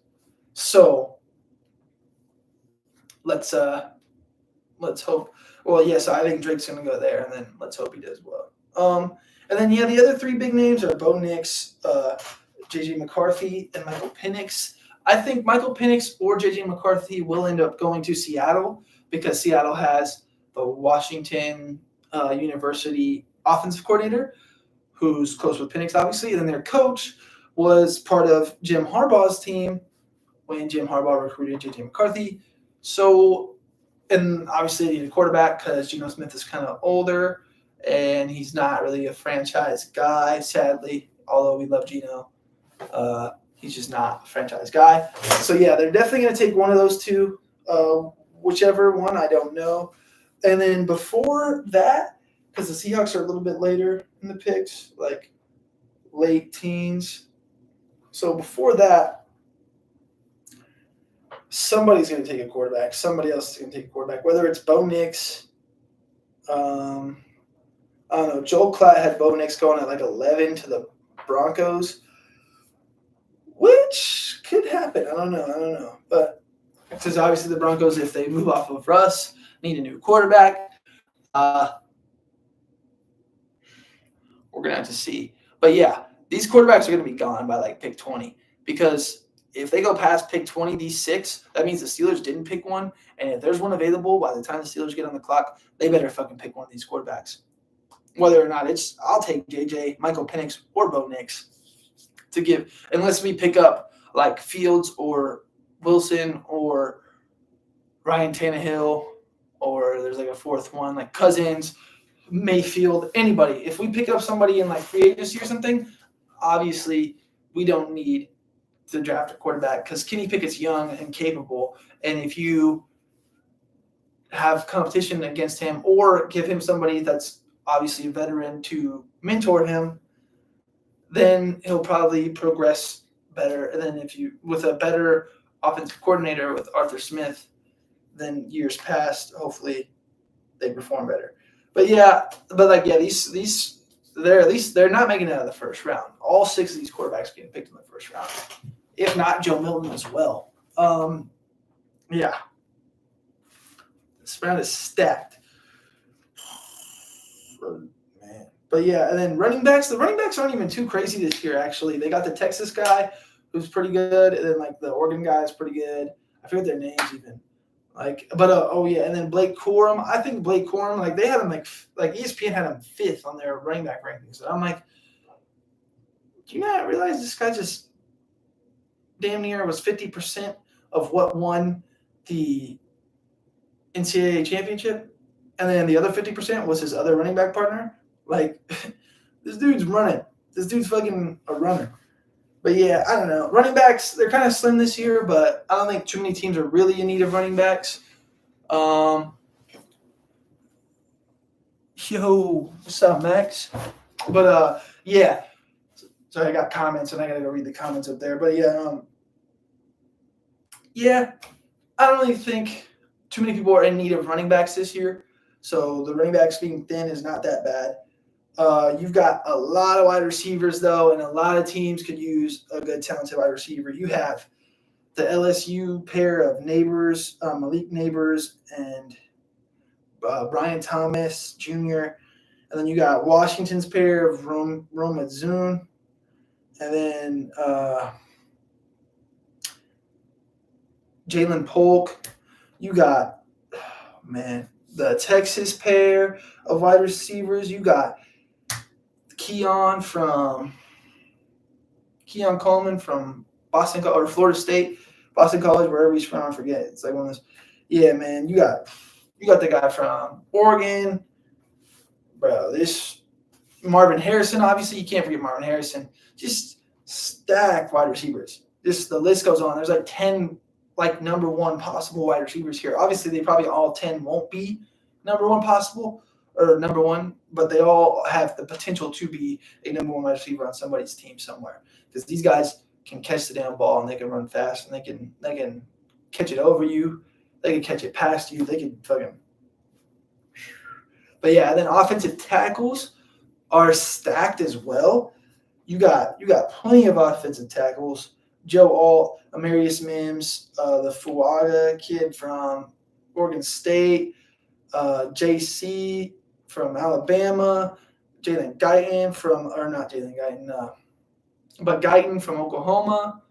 So let's hope. Well, yes, I think Drake's gonna go there, and then let's hope he does well. And then the other 3 big names are Bo Nix, J.J. McCarthy, and Michael Penix. I think Michael Penix or J.J. McCarthy will end up going to Seattle because Seattle has the Washington University offensive coordinator who's close with Penix, obviously. And then their coach was part of Jim Harbaugh's team when Jim Harbaugh recruited J.J. McCarthy. So, and obviously they need a quarterback because Geno Smith is kind of older and he's not really a franchise guy, sadly, although we love Geno. He's just not a franchise guy. So, yeah, they're definitely going to take one of those 2. Whichever one, I don't know. And then before that, because the Seahawks are a little bit later in the picks, like late teens. So before that, somebody's going to take a quarterback. Somebody else is going to take a quarterback, whether it's Bo Nix. I don't know. Joel Klatt had Bo Nix going at like 11 to the Broncos, which could happen. I don't know. But because obviously the Broncos, if they move off of Russ, need a new quarterback. We're going to have to see. But yeah, these quarterbacks are going to be gone by like pick 20 because if they go past pick 20, these 6, that means the Steelers didn't pick one. And if there's one available by the time the Steelers get on the clock, they better fucking pick one of these quarterbacks. Whether or not I'll take JJ, Michael Penix, or Bo Nix to give, unless we pick up like Fields or Wilson or Ryan Tannehill, or there's like a fourth one, like Cousins, Mayfield, anybody. If we pick up somebody in like free agency or something, obviously we don't need to draft a quarterback because Kenny Pickett's young and capable. And if you have competition against him or give him somebody that's obviously a veteran to mentor him, then he'll probably progress better. And then if you, with a better offensive coordinator with Arthur Smith than years past, hopefully they perform better. But yeah, these they're not making it out of the first round. All 6 of these quarterbacks getting picked in the first round, if not Joe Milton as well. Yeah, this round is stacked. Man. But yeah, and then running backs. The running backs aren't even too crazy this year. Actually, they got the Texas guy who's pretty good, and then like the Oregon guy is pretty good. I forget their names even. And then Blake Corum. I think Blake Corum, like they had him like ESPN had him 5th on their running back rankings. And I'm like, do you not realize this guy just damn near was 50% of what won the NCAA championship, and then the other 50% was his other running back partner. Like, this dude's running. This dude's fucking a runner. But yeah, I don't know. Running backs, they're kind of slim this year, but I don't think too many teams are really in need of running backs. Yo, what's up, Max? But yeah. So I got comments, and I gotta go read the comments up there. But yeah, I don't really think too many people are in need of running backs this year. So the running backs being thin is not that bad. You've got a lot of wide receivers, though, and a lot of teams could use a good, talented wide receiver. You have the LSU pair of Neighbors, Malik Neighbors, and Brian Thomas Jr., and then you got Washington's pair of Rome Zune, and then Jalen Polk. You got, the Texas pair of wide receivers. You got Keon Coleman from Boston or Florida State, Boston College, wherever he's from, I forget. It's like one of those. Yeah, man, you got the guy from Oregon, bro. This Marvin Harrison, obviously you can't forget Marvin Harrison. Just stacked wide receivers. Just the list goes on. There's like 10 like number 1 possible wide receivers here. Obviously, they probably all 10 won't be number 1 possible or number 1, but they all have the potential to be a number 1 wide receiver on somebody's team somewhere. Because these guys can catch the damn ball and they can run fast and they can catch it over you. They can catch it past you. They can fucking. But yeah, then offensive tackles are stacked as well. You got plenty of offensive tackles. Joe Alt, Amarius Mims, the Fuaga kid from Oregon State, JC from Alabama, Jalen Guyton but Guyton from Oklahoma,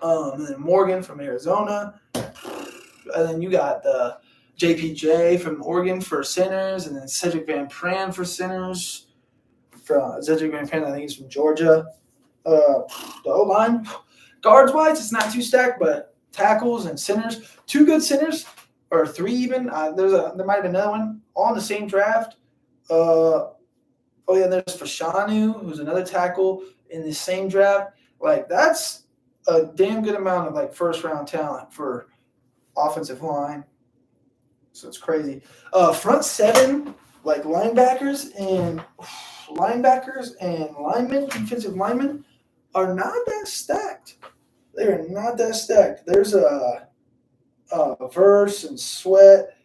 and then Morgan from Arizona, and then you got the JPJ from Oregon for centers, and then Cedric Van Pran for centers. Cedric Van Pran, I think he's from Georgia. The O-line, guards-wise, it's not too stacked, but tackles and centers, 2 good centers, or 3 even. There might have been another one, all in the same draft. There's Fashanu, who's another tackle in the same draft. Like, that's a damn good amount of, like, first-round talent for offensive line. So it's crazy. Front seven, like linebackers and linemen, defensive linemen, are not that stacked. They are not that stacked. There's a Verse and Sweat,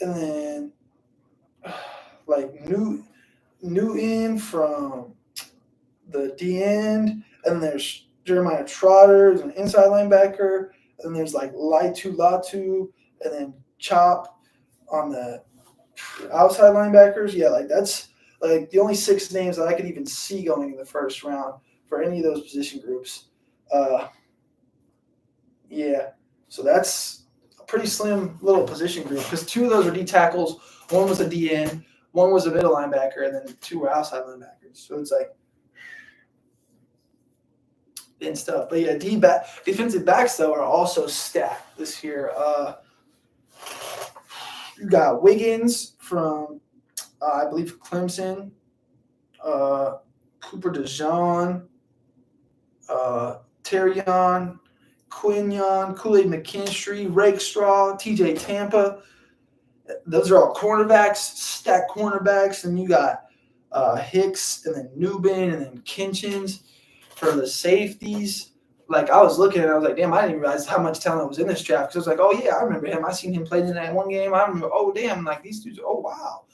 and then like Newton from the D end, and there's Jeremiah Trotter, an inside linebacker, and there's like Latu, and then Chop on the outside linebackers. Yeah, like that's like the only 6 names that I could even see going in the first round for any of those position groups. Yeah, so that's a pretty slim little position group because 2 of those are D tackles, one was a D end, one was a middle linebacker, and then 2 were outside linebackers. So it's like and stuff. But yeah, defensive backs though are also stacked this year. You got Wiggins from I believe Clemson, Cooper DeJean, Terrion, Quinion, Kool-Aid McKinstry, Rakestraw, TJ Tampa. Those are all cornerbacks, stacked cornerbacks. And you got Hicks and then Newbin and then Kinchins for the safeties. Like I was looking and I was like, damn, I didn't even realize how much talent was in this draft. Because I was like, oh yeah, I remember him. I seen him play in that one game. I remember, oh damn, like these dudes, oh wow.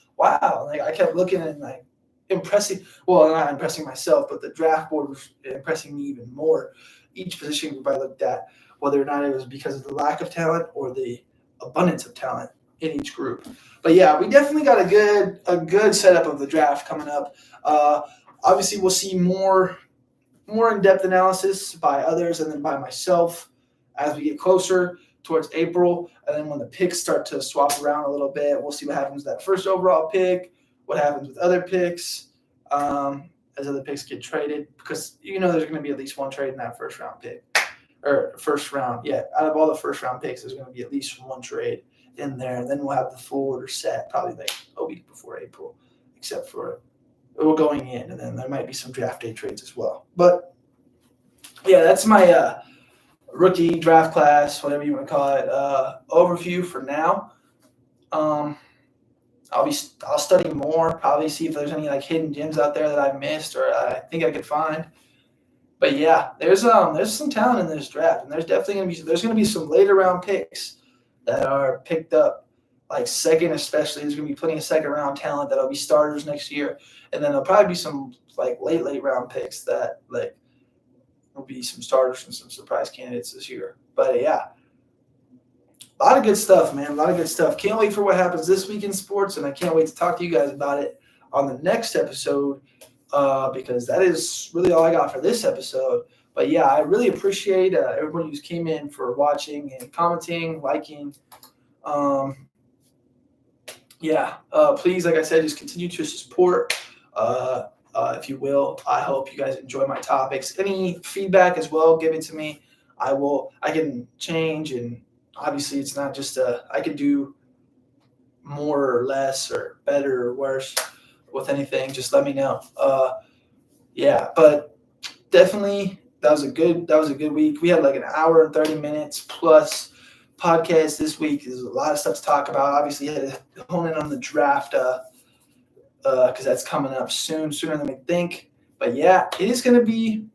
Like I kept looking and like impressing. Well, not impressing myself, but the draft board was impressing me even more. Each position group I looked at, whether or not it was because of the lack of talent or the abundance of talent in each group. But yeah, we definitely got a good setup of the draft coming up. Obviously, we'll see more in-depth analysis by others and then by myself as we get closer towards April. And then when the picks start to swap around a little bit, we'll see what happens with that first overall pick, what happens with other picks as other picks get traded. Because there's going to be at least one trade in that first round pick. Or first round, yeah. Out of all the first round picks, there's going to be at least one trade in there. And then we'll have the full order set probably like a week before April, except for we're going in, and then there might be some draft day trades as well. But yeah, that's my rookie draft class, whatever you want to call it, overview for now. I'll study more, probably see if there's any like hidden gems out there that I missed or I think I could find. But yeah, there's some talent in this draft, and there's gonna be some later round picks that are picked up. Like second, especially, there's going to be plenty of second round talent that'll be starters next year, and then there'll probably be some like late round picks that like will be some starters and some surprise candidates this year. But yeah, a lot of good stuff, man. A lot of good stuff. Can't wait for what happens this week in sports, and I can't wait to talk to you guys about it on the next episode because that is really all I got for this episode. But yeah, I really appreciate everybody who came in for watching and commenting, liking. Please, like I said, just continue to support, if you will. I hope you guys enjoy my topics. Any feedback as well, give it to me. I can change, and obviously it's not just I can do more or less or better or worse with anything. Just let me know. But definitely that was a good week. We had like an hour and 30 minutes plus podcast this week. There's a lot of stuff to talk about. Obviously, had to hone in on the draft because that's coming up sooner than we think. But yeah, it's gonna be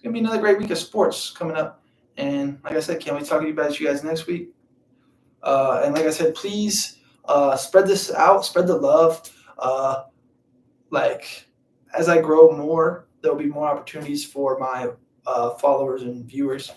another great week of sports coming up. And like I said, can't wait to talk to you guys next week. And like I said, please spread this out, spread the love. As I grow more, there'll be more opportunities for my followers and viewers.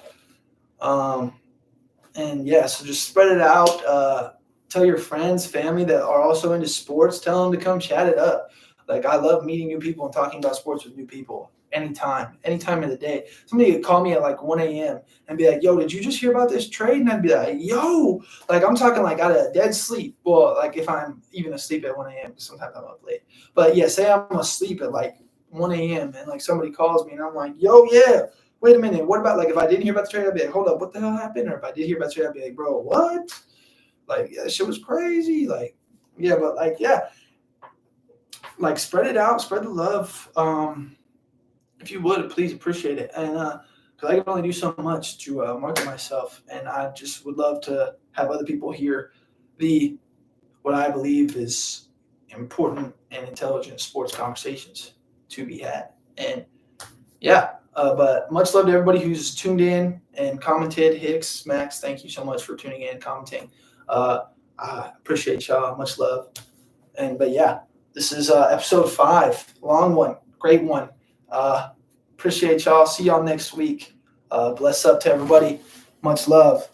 So just spread it out. Tell your friends, family that are also into sports. Tell them to come chat it up. Like, I love meeting new people and talking about sports with new people anytime of the day. Somebody could call me at like 1 a.m. and be like, yo, did you just hear about this trade? And I'd be like, yo, like I'm talking like out of dead sleep. Well, like if I'm even asleep at 1 a.m. because sometimes I'm up late. But yeah, say I'm asleep at like 1 a.m. and like somebody calls me and I'm like, yo, yeah. Wait a minute, what about, like, if I didn't hear about the trade, I'd be like, hold up, what the hell happened? Or if I did hear about the trade, I'd be like, bro, what? Like, yeah, that shit was crazy. Like, yeah, but, like, yeah. Like, spread it out, spread the love. If you would, please appreciate it. And because because I can only do so much to market myself, and I just would love to have other people hear the what I believe is important and intelligent sports conversations to be had. And yeah, but much love to everybody who's tuned in and commented. Hicks, Max, thank you so much for tuning in and commenting. I appreciate y'all. Much love. And but yeah, this is episode 5, long one, great one. Appreciate y'all. See y'all next week. Bless up to everybody. Much love.